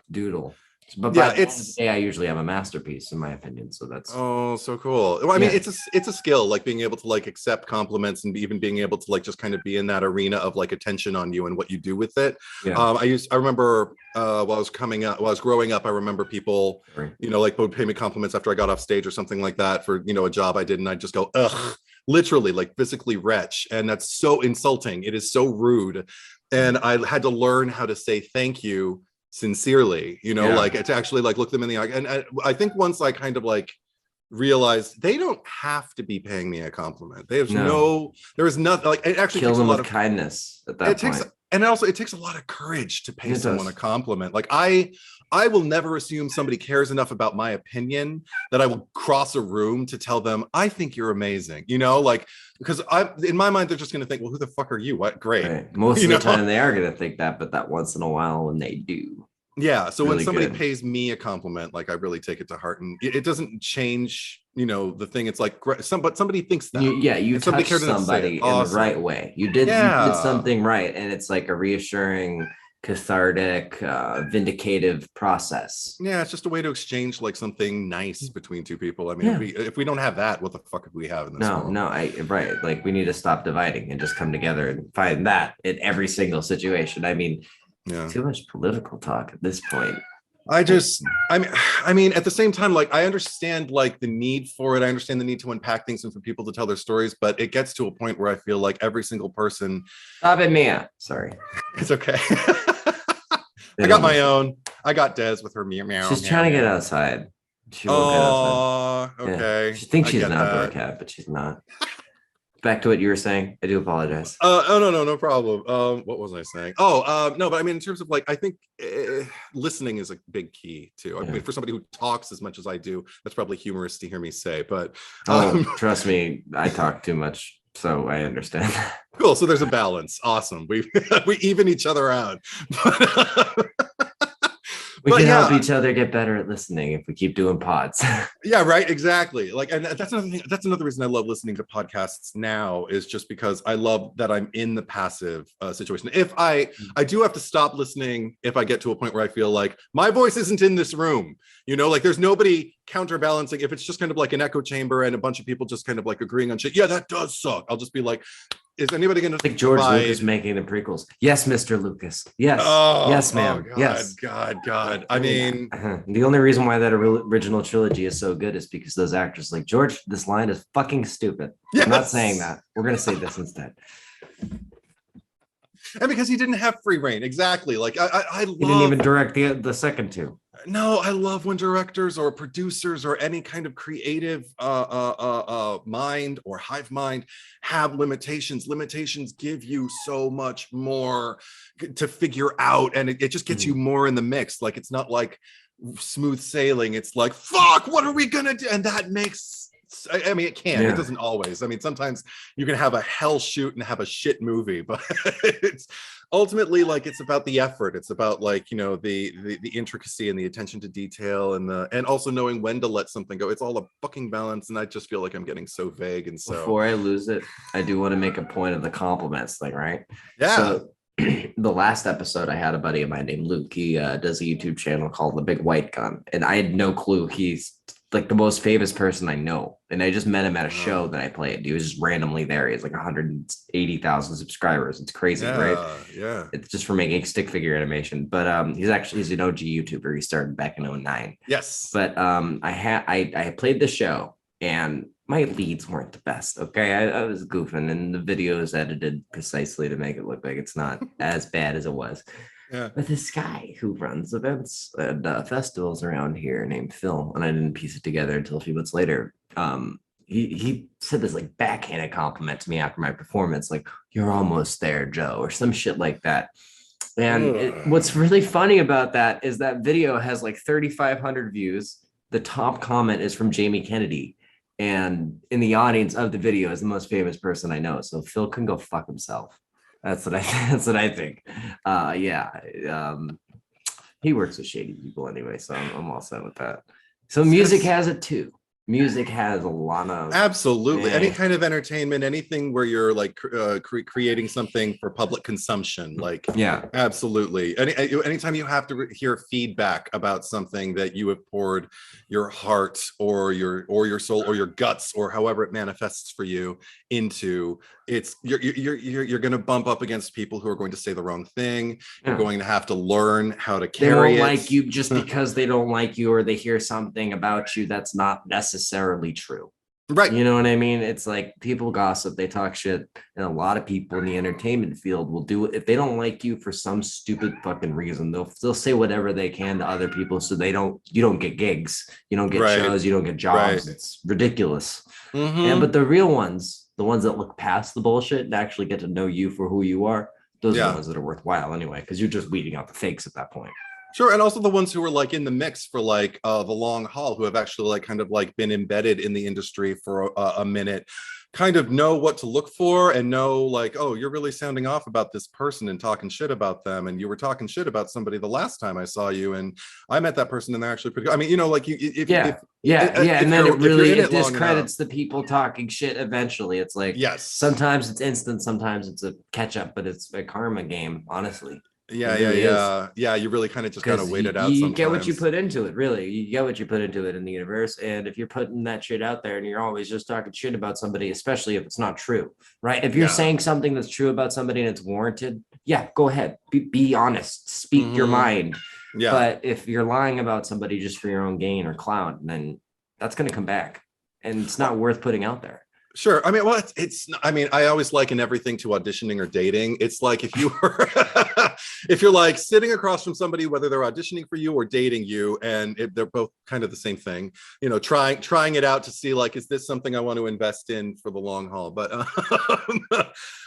doodle. But by Yeah, the end of the day, I usually have a masterpiece, in my opinion. So that's so cool. Well, I mean, yeah. it's a skill, like being able to like accept compliments and even being able to like just kind of be in that arena of like attention on you and what you do with it. Yeah. I remember while I was growing up, I remember people, Right. like would pay me compliments after I got off stage or something like that for, a job I did, and I'd just go, ugh, literally like physically retch. And that's so insulting. It is so rude. And I had to learn how to say thank you sincerely, like to actually like look them in the eye. And I think once I kind of like realized they don't have to be paying me a compliment. There is nothing, like it actually Kill takes them a lot with of kindness at that point. And also it takes a lot of courage to pay It someone does. a compliment. Like I will never assume somebody cares enough about my opinion that I will cross a room to tell them, I think you're amazing, like, because in my mind, they're just going to think, well, who the fuck are you? What? Great. Right. Most of the time they are going to think that, but that once in a while when they do. Yeah. So really when somebody good. pays me a compliment, like I really take it to heart, and it doesn't change, the thing. It's like, but somebody thinks that. You touched somebody in the right way. You did something right. And it's like a reassuring, cathartic, vindicative process. Yeah, it's just a way to exchange like something nice between two people. I mean, if we don't have that, what the fuck do we have in this world? Right. Like we need to stop dividing and just come together and find that in every single situation. I mean, too much political talk at this point. I mean, at the same time, like I understand like the need for it. I understand the need to unpack things and for people to tell their stories, but it gets to a point where I feel like every single person. Stop it, Mia. Sorry. It's okay. I got my own. I got Des with her meow. She's trying to get outside. She won't get outside. Okay. Yeah. She thinks she's an outdoor cat, but she's not. Back to what you were saying. I do apologize. No problem. What was I saying? No, but I mean, in terms of like, I think listening is a big key too. I mean, for somebody who talks as much as I do, that's probably humorous to hear me say, but trust me, I talk too much, so I understand. Cool. So there's a balance. Awesome. We even each other out. We can help each other get better at listening if we keep doing pods. Yeah, right. Exactly. Like, and that's another thing. That's another reason I love listening to podcasts now, is just because I love that I'm in the passive situation. If I do have to stop listening if I get to a point where I feel like my voice isn't in this room, like there's nobody counterbalancing. If it's just kind of like an echo chamber and a bunch of people just kind of like agreeing on shit, yeah, that does suck. I'll just be like, is anybody going to like George Lucas making the prequels? Yes, Mr. Lucas. Yes. Yes, ma'am. God, yes. God. I mean, the only reason why that original trilogy is so good is because those actors like George, this line is fucking stupid. Yes. I'm not saying that. We're going to say this instead. And because he didn't have free reign. Exactly. Like I love. He didn't even direct the second two. No, I love when directors or producers or any kind of creative mind or hive mind have limitations. Limitations give you so much more to figure out, and it just gets you more in the mix. Like it's not like smooth sailing. It's like, fuck, what are we gonna do? And that makes, I mean, it can. It doesn't always. I mean, sometimes you can have a hell shoot and have a shit movie, but it's ultimately like it's about the effort. It's about like, the intricacy and the attention to detail and also knowing when to let something go. It's all a fucking balance, and I just feel like I'm getting so vague. And so before I lose it, I do want to make a point of the compliments thing, right? Yeah. So the last episode, I had a buddy of mine named Luke. He does a YouTube channel called The Big White Gun, and I had no clue he's like the most famous person I know. And I just met him at a show that I played. He was just randomly there. He has like 180,000 subscribers. It's crazy, right? Yeah. It's just for making stick figure animation. But he's an OG YouTuber. He started back in 2009. Yes. But I played the show, and my leads weren't the best. Okay. I was goofing, and the video is edited precisely to make it look like it's not as bad as it was. Yeah. But this guy who runs events and festivals around here named Phil, and I didn't piece it together until a few months later. He said this like backhanded compliment to me after my performance, like, "You're almost there, Joe," or some shit like that. And what's really funny about that is that video has like 3,500 views. The top comment is from Jamie Kennedy, and in the audience of the video is the most famous person I know. So Phil can go fuck himself. That's what I think. He works with shady people anyway, so I'm all set with that. So music has it too. music has a lot of Absolutely. Any kind of entertainment, anything where you're like creating something for public consumption, like yeah. absolutely. Anytime you have to hear feedback about something that you have poured your heart or your soul or your guts or however it manifests for you into, you're going to bump up against people who are going to say the wrong thing. You're going to have to learn how to carry they won't it. like you just because they don't like you or they hear something about you that's not necessarily true. Right. You know what I mean? It's like people gossip, they talk shit, and a lot of people in the entertainment field will do it. If they don't like you for some stupid fucking reason, they'll say whatever they can to other people so you don't get gigs, you don't get shows, you don't get jobs. Right. It's ridiculous. But the real ones, the ones that look past the bullshit and actually get to know you for who you are, those are the ones that are worthwhile anyway, because you're just weeding out the fakes at that point. Sure. And also the ones who are like in the mix for like the long haul, who have actually like kind of like been embedded in the industry for a minute, kind of know what to look for and know like, oh, you're really sounding off about this person and talking shit about them. And you were talking shit about somebody the last time I saw you. And I met that person and they're actually pretty good. I mean, you know, like and then it discredits the people talking shit eventually. It's like, yes, sometimes it's instant, sometimes it's a catch up, but it's a karma game, honestly. Yeah. You really kind of just gotta wait it out. You get what you put into it, really. You get what you put into it in the universe. And if you're putting that shit out there and you're always just talking shit about somebody, especially if it's not true, right? If you're saying something that's true about somebody and it's warranted, go ahead. Be honest. Speak your mind. Yeah. But if you're lying about somebody just for your own gain or clout, then that's going to come back. And it's not worth putting out there. Sure. I mean, well, I mean, I always liken everything to auditioning or dating. It's like if you were, if you're like sitting across from somebody, whether they're auditioning for you or dating you, and they're both kind of the same thing, you know, trying it out to see like, is this something I want to invest in for the long haul? But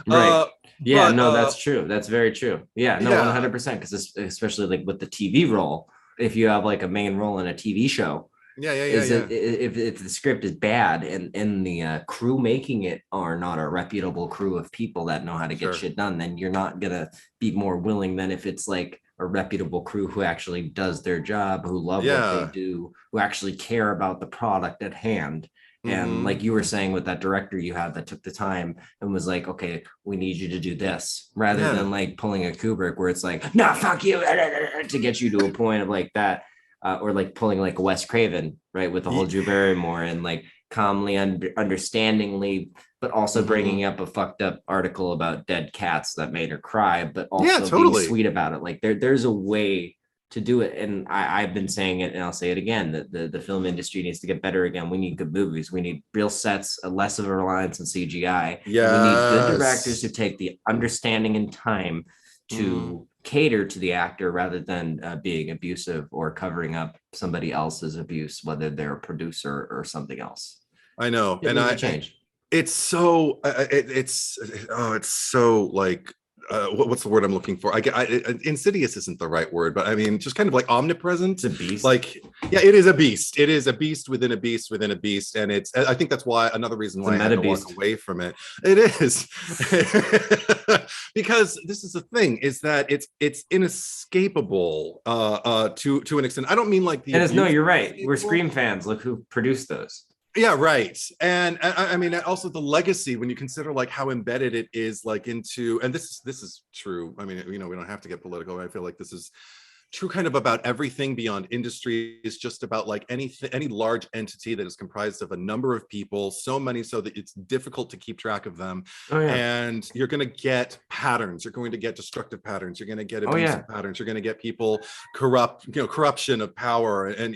right. That's true. That's very true. 100%. Because especially like with the TV role, if you have like a main role in a TV show, if the script is bad and the crew making it are not a reputable crew of people that know how to get shit done, then you're not gonna be more willing than if it's like a reputable crew who actually does their job, who love what they do, who actually care about the product at hand. And like you were saying with that director you had that took the time and was like, okay, we need you to do this, rather than like pulling a Kubrick where it's like, nah, fuck you, to get you to a point of like that. Or like pulling like a Wes Craven, right, with the whole Drew Barrymore and like calmly, understandingly, but also bringing up a fucked up article about dead cats that made her cry, but also being sweet about it. Like there's a way to do it, and I've been saying it, and I'll say it again, that the film industry needs to get better again. We need good movies. We need real sets, less of a reliance on CGI. Yeah, we need good directors who take the understanding and time to cater to the actor rather than being abusive or covering up somebody else's abuse, whether they're a producer or something else. I know. Change. It's so it's so like what's the word I'm looking for? Insidious isn't the right word, but I mean, just kind of like omnipresent. It's a beast. Like, it is a beast. It is a beast within a beast within a beast. And I think that's why another reason why I had to walk away from it. It is because this is the thing, is that it's inescapable to an extent. I don't mean like you're right. We're Scream fans. Look who produced those. Yeah, right. And I mean, also the legacy, when you consider like how embedded it is like into, and this is true. I mean, you know, we don't have to get political. I feel like this is true kind of about everything beyond industry. Is just about like any large entity that is comprised of a number of people, so many so that it's difficult to keep track of them. And you're going to get patterns. You're going to get destructive patterns. You're going to get abusive patterns. You're going to get people corruption of power, and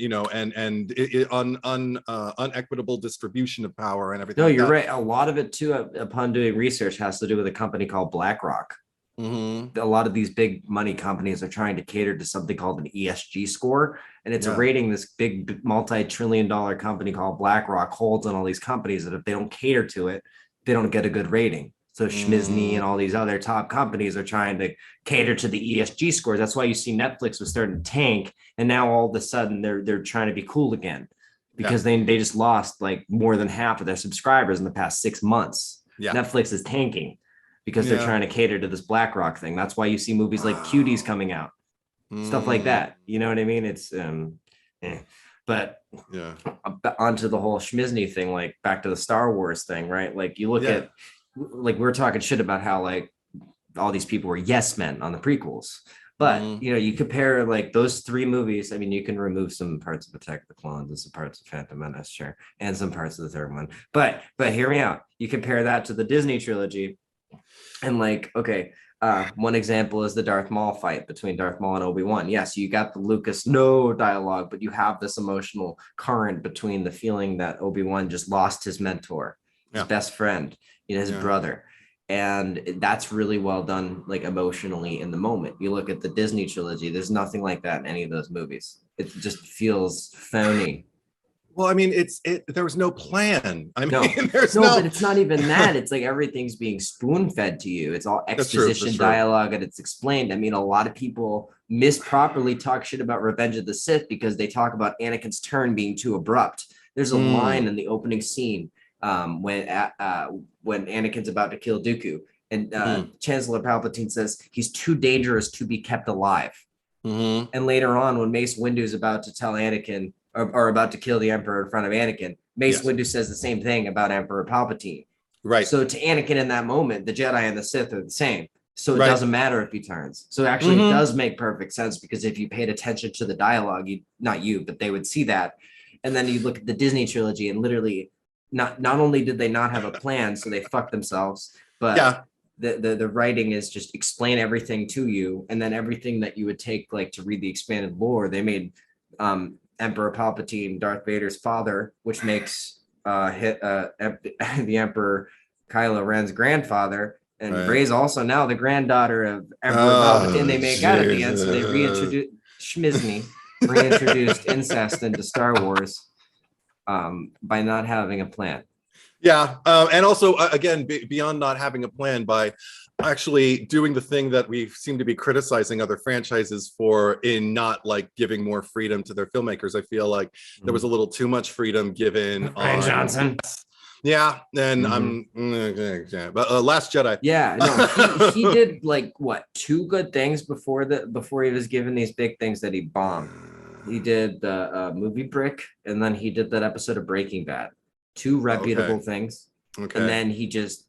unequitable distribution of power and everything. No, you're right. A lot of it too, upon doing research, has to do with a company called BlackRock. A lot of these big money companies are trying to cater to something called an ESG score, and it's a rating this big multi-trillion-dollar company called BlackRock holds on all these companies, that if they don't cater to it, they don't get a good rating. So Schmizny and all these other top companies are trying to cater to the ESG scores. That's why you see Netflix was starting to tank, and now all of a sudden they're trying to be cool again, because they just lost like more than half of their subscribers in the past 6 months. Netflix is tanking because they're trying to cater to this BlackRock thing. That's why you see movies like Cuties coming out, stuff like that. You know what I mean? It's But Yeah. onto the whole schmizny thing, like back to the Star Wars thing, right? Like you look at, like we were talking shit about how like all these people were yes men on the prequels. But you know, you compare like those three movies. I mean, you can remove some parts of Attack of the Clones and some parts of Phantom Menace, sure, and some parts of the third one. But hear me out. You compare that to the Disney trilogy, and like, okay, one example is the Darth Maul fight between Darth Maul and Obi-Wan. Yes, you got the Lucas no dialogue, but you have this emotional current between the feeling that Obi-Wan just lost his mentor, his best friend, you know, his brother. And that's really well done, like emotionally in the moment. You look at the Disney trilogy, there's nothing like that in any of those movies. It just feels phony. Well, I mean, there was no plan. I mean, but it's not even that. It's like everything's being spoon-fed to you. It's all exposition dialogue, and it's explained. I mean, a lot of people misproperly talk shit about Revenge of the Sith because they talk about Anakin's turn being too abrupt. There's a line in the opening scene when Anakin's about to kill Dooku, and Chancellor Palpatine says he's too dangerous to be kept alive. And later on, when Mace Windu is about to tell Anakin, or about to kill the Emperor in front of Anakin, Mace Windu says the same thing about Emperor Palpatine. Right. So to Anakin in that moment, the Jedi and the Sith are the same. So it doesn't matter if he turns. So actually it does make perfect sense, because if you paid attention to the dialogue, not you, but they would see that. And then you look at the Disney trilogy, and literally not only did they not have a plan, so they fucked themselves, but the writing is just explain everything to you, and then everything that you would take like to read the expanded lore, they made Emperor Palpatine Darth Vader's father, which makes the Emperor Kylo Ren's grandfather, and Rey's also now the granddaughter of Emperor Palpatine. They make out at the end, so they reintroduced incest into Star Wars by not having a plan. Yeah, and also again, beyond not having a plan, by actually doing the thing that we seem to be criticizing other franchises for, in not like giving more freedom to their filmmakers. I feel like there was a little too much freedom given Rian Johnson. Yeah, and but Last Jedi. Yeah, no, he did like what, 2 good things before he was given these big things that he bombed. He did the movie Brick, and then he did that episode of Breaking Bad. 2 reputable things, and then he just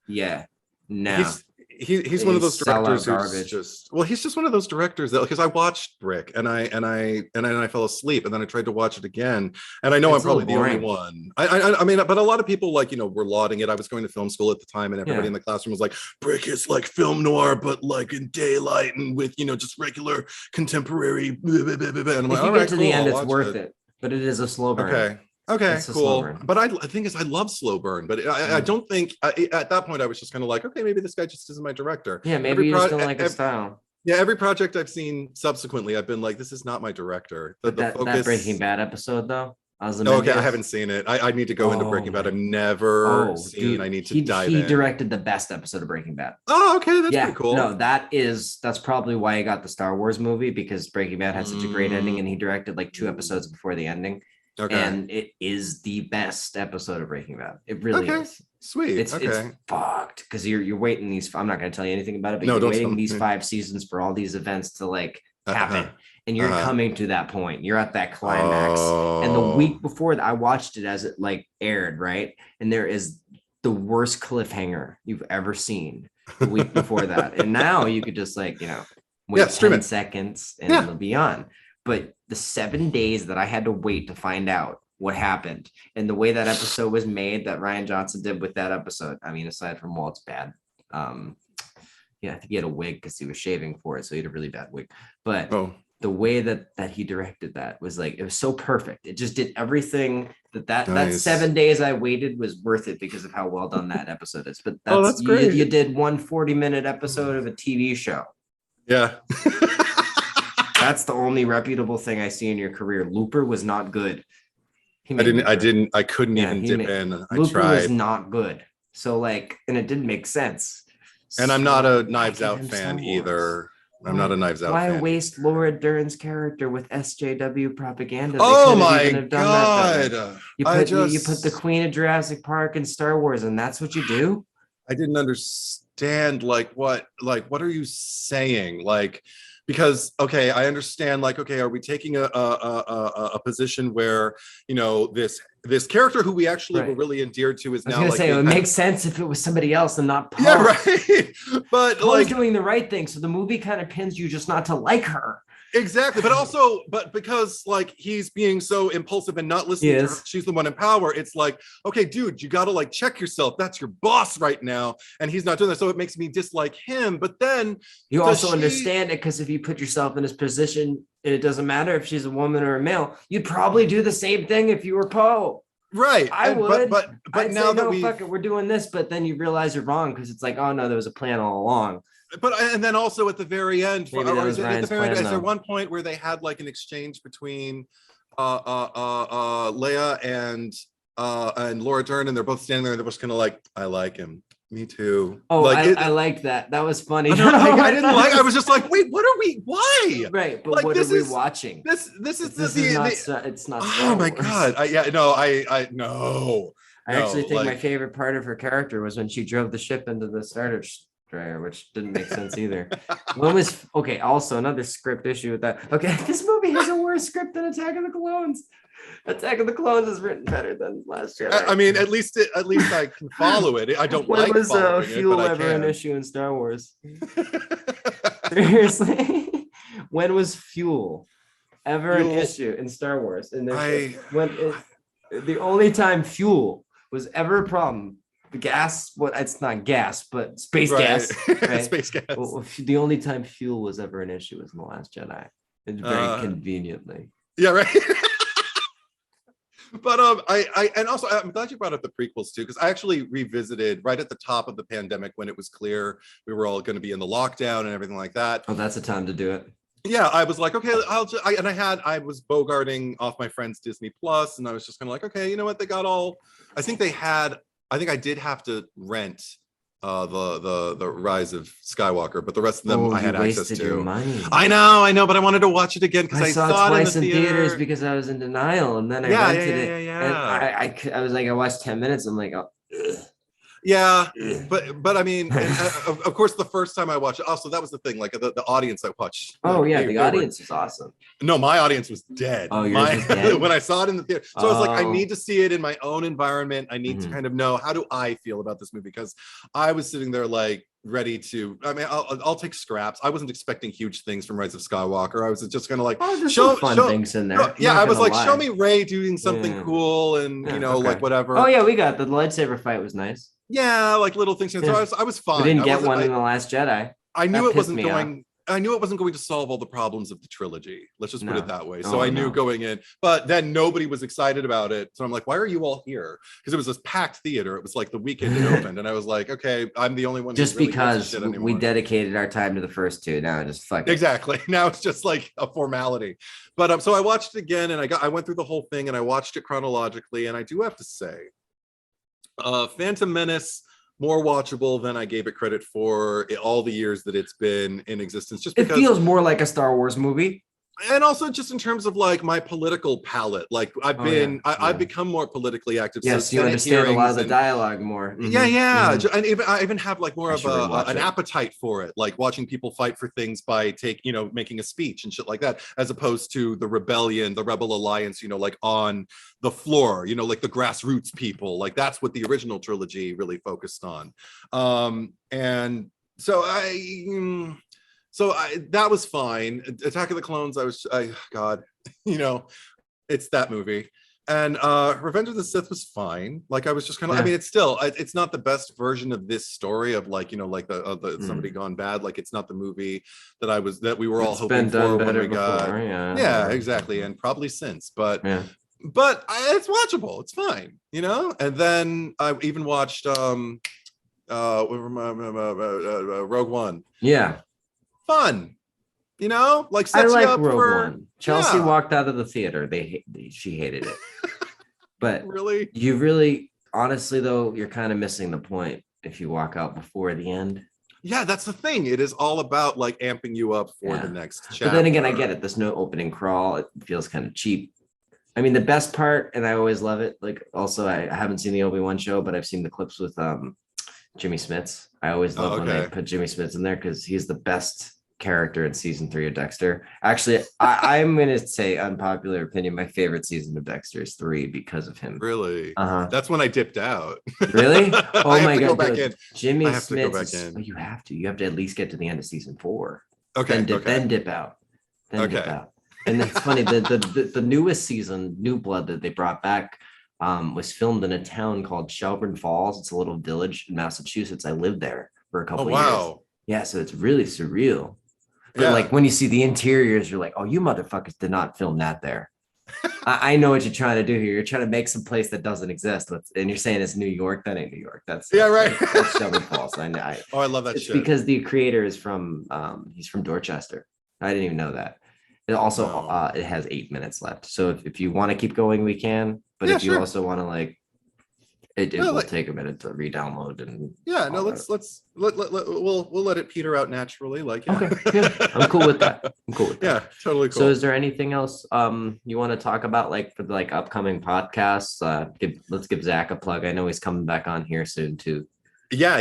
he's one of those directors who's he's just one of those directors that, because I watched Brick and I fell asleep, and then I tried to watch it again, and I know I'm probably the only one. I mean, but a lot of people, like, you know, were lauding it. I was going to film school at the time, and everybody in the classroom was like, Brick is like film noir, but like in daylight and with, you know, just regular contemporary. And I'm like, if you get to the end, it's worth it, but it is a slow burn. Okay, cool. But the thing is, I love slow burn, but I don't think at that point I was just kind of like, okay, maybe this guy just isn't my director. Yeah, maybe you just don't like his style. Yeah, every project I've seen subsequently, I've been like, this is not my director. That Breaking Bad episode, though. Okay, I haven't seen it. I need to go into Breaking Bad. I've never seen. Dude, I need to dive in. He directed the best episode of Breaking Bad. Oh, okay, that's pretty cool. No, that's probably why he got the Star Wars movie, because Breaking Bad had such a great ending, and he directed like 2 episodes before the ending. Okay. And it is the best episode of Breaking Bad. It really is. Sweet. It's fucked, because you're waiting these. I'm not going to tell you anything about it, but you're waiting these 5 seasons for all these events to like happen, and you're coming to that point. You're at that climax, and the week before that, I watched it as it like aired, right? And there is the worst cliffhanger you've ever seen the week before that, and now you could just like, you know, wait 10 seconds and it'll be on. But the 7 days that I had to wait to find out what happened, and the way that episode was made, that Rian Johnson did with that episode, I mean, aside from Walt's bad, I think he had a wig because he was shaving for it, so he had a really bad wig. But the way that he directed that was like, it was so perfect. It just did everything that 7 days I waited was worth it, because of how well done that episode is. But that's great. You did 1 40-minute episode of a TV show. Yeah. That's the only reputable thing I see in your career. Looper was not good. I couldn't even dip in. I Looper tried. was not good. So like, and it didn't make sense. And I'm not a Knives Out fan either. I'm not a Knives Out fan. Why waste Laura Dern's character with SJW propaganda? Oh my God. You put the Queen of Jurassic Park in Star Wars, and that's what you do? I didn't understand, what are you saying? Like, because okay, I understand, like, okay, are we taking a position where, you know, this character who we actually were Right. really endeared to is I was now gonna like say it being would kind make of- sense if it was somebody else and not Poe. yeah, right. But Poe's like doing the right thing, so the movie kind of pins you just not to like her. exactly, but also, but because like he's being so impulsive and not listening to her, she's the one in power. It's like, okay, dude, you got to like check yourself. That's your boss right now, and he's not doing that. So it makes me dislike him. But then You also understand it because if you put yourself in his position, it doesn't matter if she's a woman or a male. You'd probably do the same thing if you were Poe. right, I would, but I'd now say, that no, fuck it, we're doing this, but then you realize you're wrong because it's like, oh no, there was a plan all along. but and then also at the very end, Maybe that was Ryan's plan, is there though. one point where they had like an exchange between Leia and Laura Dern, and they're both standing there and they're just kind of like, I like him. Me too. Oh, like, I liked that. That was funny. I didn't like. I was just like, wait, what are we? Why? Right, but like, what this are we is- watching? This is It's not. oh Star my Wars. god! I no. I actually No, think my like- favorite part of her character was when she drove the ship into the Star Destroyer, which didn't make sense either. One was okay. Also, another script issue with that. Okay, this movie has a worse script than Attack of the Clones. Attack of the Clones is written better than Last Jedi. I mean, at least I can follow it. I don't When like was following fuel it, but ever I an can. issue in Star Wars? Seriously, when was fuel ever an Fuel- issue in Star Wars? And I- the only time fuel was ever a problem, the gas. What it's not gas, but space Right. gas. Right? Space gas. Well, the only time fuel was ever an issue was in The Last Jedi. It's very conveniently. Yeah, right. But I and also I'm glad you brought up the prequels too, because I actually revisited right at the top of the pandemic when it was clear we were all going to be in the lockdown and everything like that. Oh, that's the time to do it. Yeah, I was like, okay, I was bogarting off my friend's Disney Plus, and I was just kind of like, okay, you know what? They got all. I think I did have to rent the Rise of Skywalker, but the rest of them I had access wasted your to. money. I know, but I wanted to watch it again because I I saw it it twice in the in theaters theater. because I was in denial, and then I Yeah, rented yeah, it. yeah. And I was like, I watched 10 minutes. I'm like, oh, ugh. Yeah, Ugh. but I mean, of course, the first time I watched it, also that was the thing, like the audience I watched. Oh like, yeah, they the were- audience was awesome. No, my audience was dead. Oh, yours was dead? When I saw it in the theater. So I was like, I Oh. need to see it in my own environment. I need to Mhm. kind of know, how do I feel about this movie? Because I was sitting there like ready to. I mean, I'll take scraps. I wasn't expecting huge things from Rise of Skywalker. I was just kind of like, Oh, there's show- some fun show- things in there. no, I'm yeah, not I was gonna like, lie. show me Rey doing something Yeah. cool, and Yeah, you know, okay. like whatever. Oh yeah, we got the lightsaber fight was nice. Yeah, like little things. So Yeah. I was fine. We didn't I get wasn't- one in The Last Jedi. I knew That it wasn't pissed me off. going. I knew it wasn't going to solve all the problems of the trilogy. Let's just put No. it that way. So Oh, I knew no. going in, but then nobody was excited about it. So I'm like, why are you all here? Because it was this packed theater. It was like the weekend it opened, and I was like, okay, I'm the only one. who Just really gives a because shit we anymore. dedicated our time to the first two. Now just fuck it. Exactly. Now it's just like a formality. But so I watched it again, and I went through the whole thing, and I watched it chronologically. And I do have to say, Phantom Menace, more watchable than I gave it credit for all the years that it's been in existence. Just It because, feels more like a Star Wars movie. and also just in terms of like my political palette, like I've Oh, been, yeah. I've become more politically active. Yes, so you Senate understand a lot of the hearings and- dialogue more. Yeah, Mhm, yeah, mhm. and I even have like more I of should rewatch an it. appetite for it, like watching people fight for things by making a speech and shit like that, as opposed to the rebellion, the Rebel Alliance, like on the floor, like the grassroots people. Like that's what the original trilogy really focused on. And so that was fine. Attack of the Clones, God, it's that movie. And Revenge of the Sith was fine. Like I was just kind of, I Yeah. mean, it's not the best version of this story of like, the somebody gone bad. Like it's not the movie that we were all It's hoping been done for when better we got. before. Yeah. Yeah, exactly. And probably since, but Yeah. it's watchable. It's fine, And then I even watched Rogue One. Yeah. Fun, like I sets you like up Rogue for One. Chelsea yeah. walked out of the theater. She hated it. But really. you really, honestly, though, you're kind of missing the point if you walk out before the end. Yeah, that's the thing. It is all about like amping you up for Yeah. the next chapter. But then again, I get it. There's no opening crawl. It feels kind of cheap. I mean, the best part, and I always love it. Like, also, I haven't seen the Obi-Wan show, but I've seen the clips with Jimmy Smits. I always love when they okay. put Jimmy Smits in there because he's the best character in season 3 of Dexter. Actually, I'm gonna say unpopular opinion. My favorite season of Dexter is 3 because of him. Really? Uh-huh. That's when I dipped out. Really? Oh I have my to go god, back dude. in. Jimmy I have to go Smith back in. oh, you have to. You have to at least get to the end of season 4. Okay. Then dip, Okay. then dip out. Then dip Okay. out. And it's funny, the newest season, New Blood, that they brought back was filmed in a town called Shelburne Falls. It's a little village in Massachusetts. I lived there for a Oh, couple of years. wow. Yeah, so it's really surreal. But Yeah. like when you see the interiors, you're like, oh, you motherfuckers did not film that there. I know what you're trying to do here. You're trying to make some place that doesn't exist. And you're saying it's New York. That ain't New York. Yeah, right. That's Shelburne Falls. Oh, I love that it's shit. because the creator is from he's from Dorchester. I didn't even know that. It also No. it has 8 minutes left. So if you want to keep going, we can. But Yeah, if you sure. also want to like it No, will like- take a minute to re-download and Yeah, no, all let's we'll let it peter out naturally. Like, yeah. Okay, yeah, I'm cool with that. I'm cool with that. Yeah, totally cool. So is there anything else you want to talk about, like for the like upcoming podcasts? Let's give Zach a plug. I know he's coming back on here soon too. Yeah.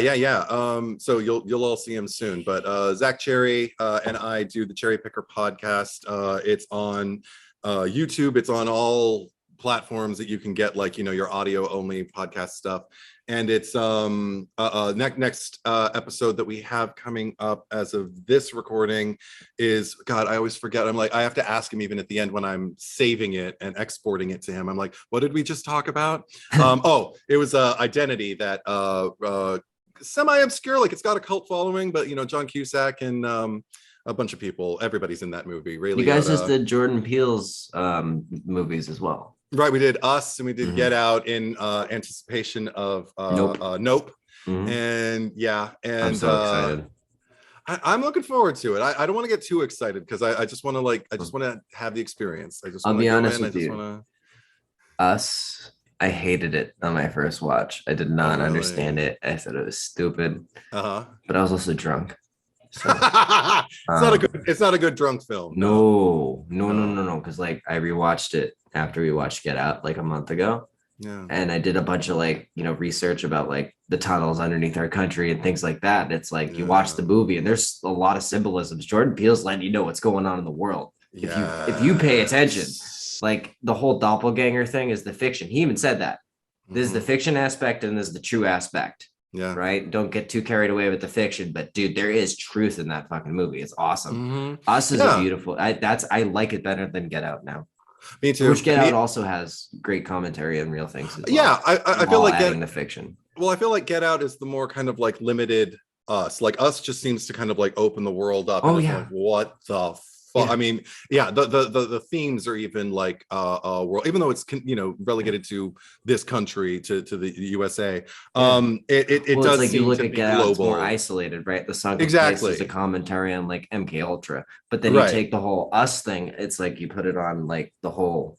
So you'll all see him soon. But Zack Cherry and I do the Cherry Picker podcast. It's on YouTube. It's on all platforms that you can get, like, you know, your audio only podcast stuff. And it's next episode that we have coming up as of this recording is, God, I always forget. I'm like, I have to ask him even at the end when I'm saving it and exporting it to him. I'm like, what did we just talk about? Oh, it was Identity, that semi-obscure, like it's got a cult following, but you know, John Cusack and a bunch of people, everybody's in that movie. Ray You guys Liotta. just did Jordan Peele's movies as well. Right, we did Us and we did Mhm. Get Out in anticipation of Nope. Nope. Mhm. And yeah, and I'm so excited. I'm looking forward to it. I don't want to get too excited because I just want to have the experience. I just I'll want be to go honest in. with I just you. want Us, I hated it on my first watch. I did not really? understand it. I said it was stupid, to. Uh-huh. but I was also drunk. So It's not a good drunk film. no. No. Because like I rewatched it after we watched Get Out like a month ago. Yeah. And I did a bunch of like, you know, research about like the tunnels underneath our country and things like that. And it's like you watch the movie and there's a lot of symbolisms. Jordan Peele's letting you know what's going on in the world. If you pay attention, like the whole doppelganger thing is the fiction. He even said that. This is the fiction aspect and this is the true aspect. Yeah. Right. Don't get too carried away with the fiction. But dude, there is truth in that fucking movie. It's awesome. Us is a beautiful. I like it better than Get Out now. Me too. Which Get Out also has great commentary and real things. As well. Yeah, I feel like adding the fiction. Well, I feel like Get Out is the more kind of like limited Us. Like Us just seems to kind of like open the world up. Oh, and it's yeah. like, what the fuck? Yeah. I mean, yeah, the themes are even like world, even though it's relegated to this country, to the USA. It Well, does like seem you look to at be Get Out, it's global. more isolated, right? The Sunken Exactly. Place is a commentary on like MK Ultra, but then you Right. take the whole Us thing. It's like you put it on like the whole.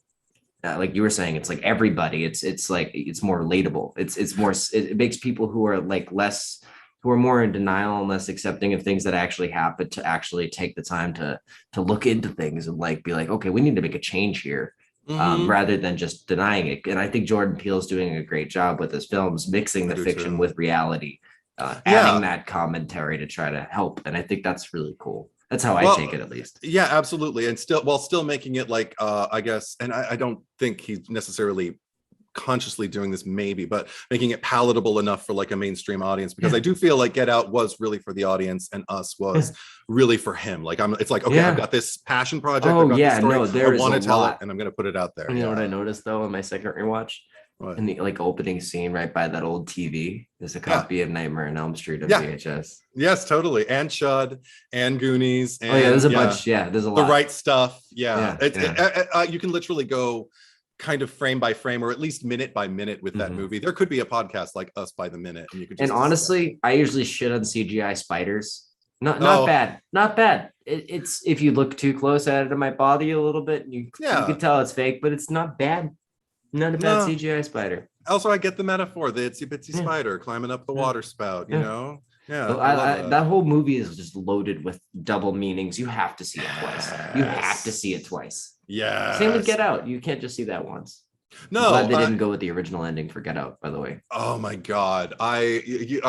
Like you were saying, it's like everybody. It's like it's more relatable. It's more. It makes people who are like who are more in denial and less accepting of things that actually happen to actually take the time to look into things and like be like, okay, we need to make a change here, rather than just denying it. And I think Jordan Peele's doing a great job with his films, mixing the fiction with reality, adding that commentary to try to help. And I think that's really cool. That's how I take it, at least. Yeah, absolutely. And still making it like, I guess, and I don't think he's necessarily consciously doing this, maybe, but making it palatable enough for like a mainstream audience, because I do feel like Get Out was really for the audience and Us was really for him. Like it's like, okay, I've got this passion project. Oh, I've got this story. there I want to is a tell lot. it and I'm going to put it out there. You know what I noticed though in my second rewatch? What? In the like opening scene right by that old TV, there's a copy of Nightmare on Elm Street on VHS. Yes, totally. And Chud and Goonies. And, there's a bunch. Yeah, there's a lot. The Right Stuff. Yeah. Yeah. You can literally go kind of frame by frame, or at least minute by minute with that movie. There could be a podcast like Us by the Minute, and you could. Just and honestly, I usually shit on CGI spiders. Not bad. It's if you look too close at it, it might bother you a little bit. You can tell it's fake, but it's not bad. Not a bad CGI spider. Also, I get the metaphor, the itsy bitsy spider climbing up the water spout, you know? Yeah. That whole movie is just loaded with double meanings. You have to see it twice. You have to see it twice. Yeah. Same with Get Out. You can't just see that once. No. I'm glad they didn't go with the original ending for Get Out, by the way. Oh my God. I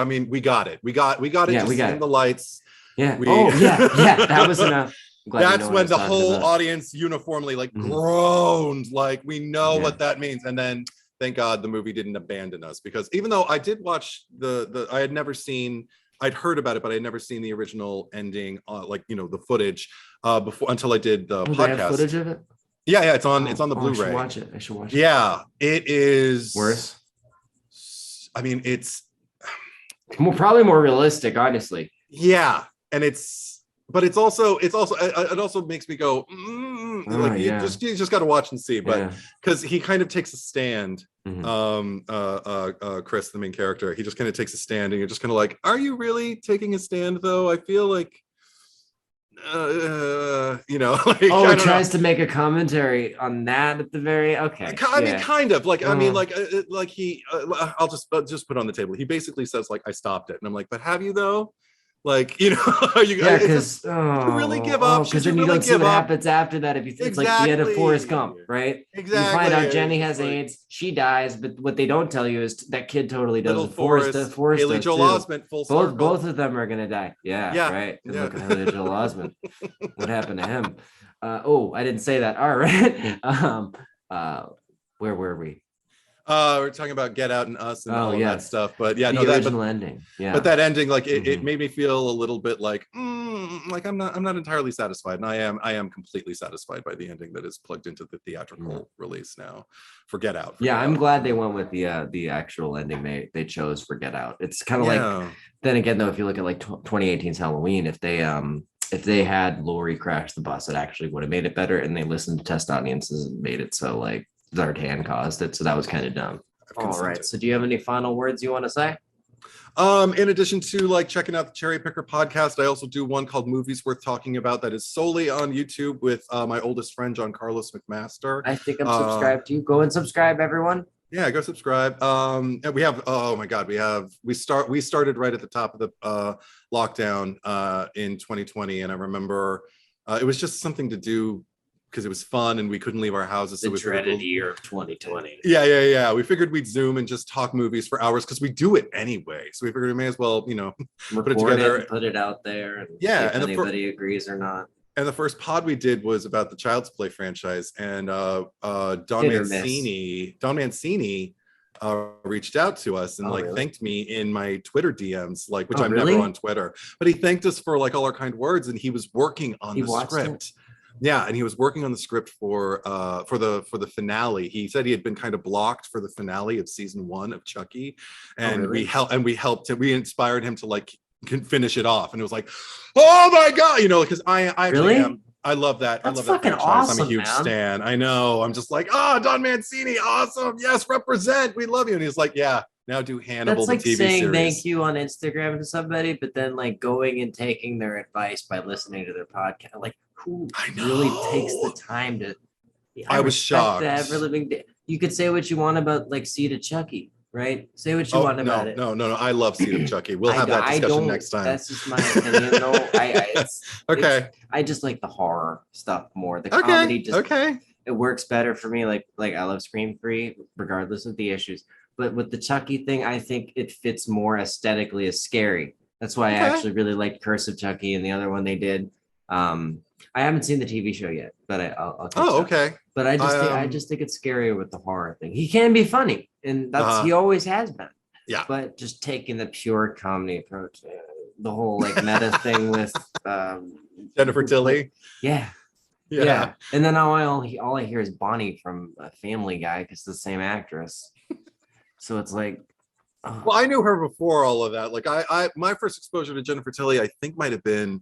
mean, we got it. We got it. Yeah, just we got in it. the lights. Yeah. We, Oh, yeah. That was enough. That's when the whole audience uniformly like groaned, like we know what that means. And then thank God the movie didn't abandon us, because even though I did watch I had never seen, I'd heard about it, but I had never seen the original ending, like, you know, the footage before, until I did the podcast. They have footage of it? Yeah, it's on the Blu-ray. I should watch it. Yeah, it is worse. I mean, it's probably more realistic, honestly. Yeah, and it also makes me go, you just got to watch and see, but because he kind of takes a stand. Chris, the main character, he just kind of takes a stand, and you're just kind of like, are you really taking a stand though? I feel like you know, like, it tries to make a commentary on that at the very I mean, kind of like, I mean, like he I'll just put on the table, he basically says like, I stopped it, and I'm like, but have you though? Like, you know, because really give up, because then you don't see what happens after that. If you think it's like the end of Forrest Gump, right? Exactly. You find out Jenny has AIDS, she dies, but what they don't tell you is that kid totally does it. Forrest Haley Joel Osment, full circle. Both of them are gonna die. Yeah. Right. Yeah. Look at Haley Joel Osment. What happened to him? I didn't say that. All right. Where were we? We're talking about Get Out and Us and all of that stuff, but yeah, the original ending. Yeah, but that ending, like, it made me feel a little bit like I'm not entirely satisfied, and I am completely satisfied by the ending that is plugged into the theatrical release now for Get Out. I'm glad they went with the actual ending they chose for Get Out. It's kind of like, then again though, if you look at like 2018's Halloween, if they had Laurie crash the bus, it actually would have made it better, and they listened to test audiences and made it so like Zartan caused it, so that was kind of dumb. All right, so do you have any final words you want to say? In addition to like checking out the Cherry Picker podcast, I also do one called Movies Worth Talking About that is solely on YouTube with my oldest friend John Carlos McMaster. I think I'm subscribed to you. Go and subscribe, everyone. Yeah, go subscribe. And we have, oh my God, we started right at the top of the lockdown in 2020, and I remember it was just something to do because it was fun and we couldn't leave our houses. The dreaded year of 2020. Yeah. We figured we'd Zoom and just talk movies for hours because we do it anyway. So we figured we may as well, you know, put it together, put it out there, and see if anybody agrees or not. And the first pod we did was about the Child's Play franchise, and Don Mancini reached out to us and thanked me in my Twitter DMs, like, which I'm never on Twitter, but he thanked us for like all our kind words, and he was working on the script. Yeah, and he was working on the script for the finale. He said he had been kind of blocked for the finale of season 1 of Chucky, and we helped him. We inspired him to like finish it off, and it was like, oh my God, you know, because I love that. That's I love fucking that franchise. awesome. I'm a huge stan. I know. I'm just like, Don Mancini, awesome. Yes, represent. We love you. And he's like, yeah, now do Hannibal. That's like the TV saying series. Thank you on Instagram to somebody, but then like going and taking their advice by listening to their podcast. Like, who really takes the time to? I was shocked. The ever living day. You could say what you want about like Seed of Chucky, right? Say what you want about it. No. I love Seed of Chucky. We'll have that discussion next time. That's just my opinion, though. Okay. I just like the horror stuff more. The comedy just it works better for me. Like I love Scream 3, regardless of the issues. But with the Chucky thing, I think it fits more aesthetically as scary. That's why I actually really liked Curse of Chucky and the other one they did. I haven't seen the TV show yet, but I'll catch up. Okay. But I just think it's scarier with the horror thing. He can be funny, and that's he always has been. Yeah. But just taking the pure comedy approach, the whole like meta thing with Jennifer Tilly. Yeah. And then all I hear is Bonnie from Family Guy because it's the same actress. So it's like, well, I knew her before all of that. Like I my first exposure to Jennifer Tilly, I think might have been,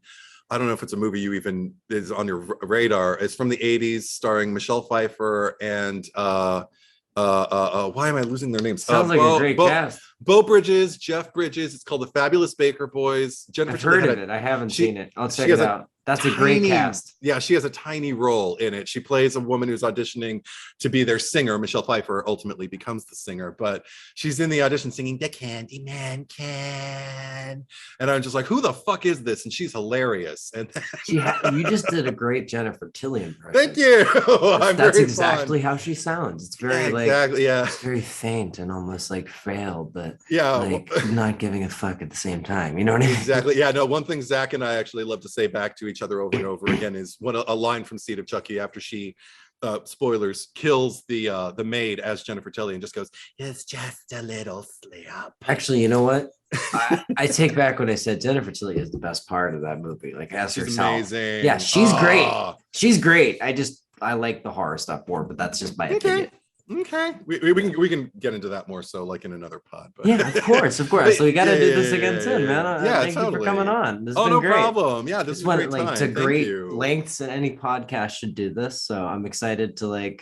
I don't know if it's a movie you even is on your radar. It's from the 80s, starring Michelle Pfeiffer and why am I losing their names? Sounds like a great cast. Beau Bridges, Jeff Bridges. It's called The Fabulous Baker Boys. I've heard of it. I haven't seen it. I'll check it out. That's a great cast. Yeah, she has a tiny role in it. She plays a woman who's auditioning to be their singer. Michelle Pfeiffer ultimately becomes the singer, but she's in the audition singing "The Candyman Can," and I'm just like, "Who the fuck is this?" And she's hilarious. And You just did a great Jennifer Tilly impression. Thank you. That's exactly how she sounds. It's very it's very faint and almost like frail, but like not giving a fuck at the same time. You know what I mean? Exactly. Yeah. No. One thing Zach and I actually love to say back to each other over and over again is a line from Seed of Chucky after she, spoilers, kills the maid as Jennifer Tilly and just goes, "It's just a little slip." Actually, you know what? I take back what I said. Jennifer Tilly is the best part of that movie. Like as She's herself. amazing. Yeah, she's great. She's great. I like the horror stuff more, but that's just my opinion. Okay, we can get into that more so like in another pod. But yeah, of course. So we got to do this again soon, man. Thank you for coming on. This has been great. Problem. Yeah, this went to great lengths, and any podcast should do this. So I'm excited to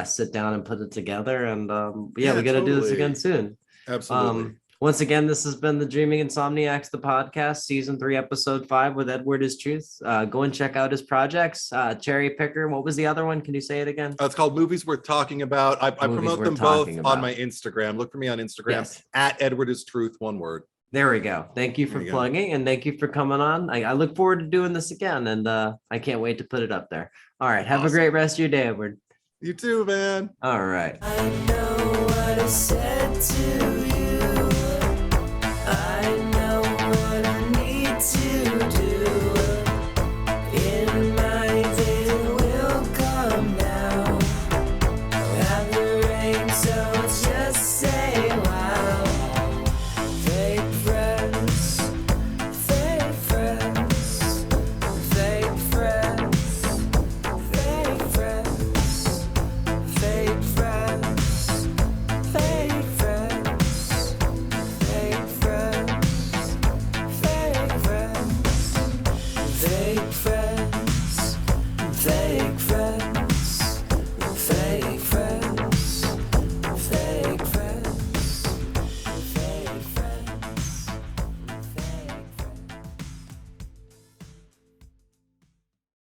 sit down and put it together. And we got to do this again soon. Absolutely. Once again, this has been the Dreaming Insomniacs, the podcast, season 3, episode 5 with Edwardistruth. Go and check out his projects. Cherry Picker. What was the other one? Can you say it again? It's called Movies Worth Talking About. I promote them both on my Instagram. Look for me on Instagram at Edwardistruth, one word. There we go. Thank you for plugging and thank you for coming on. I look forward to doing this again, and I can't wait to put it up there. All right. Have a great rest of your day, Edward. You too, man. All right. I know what I said to you.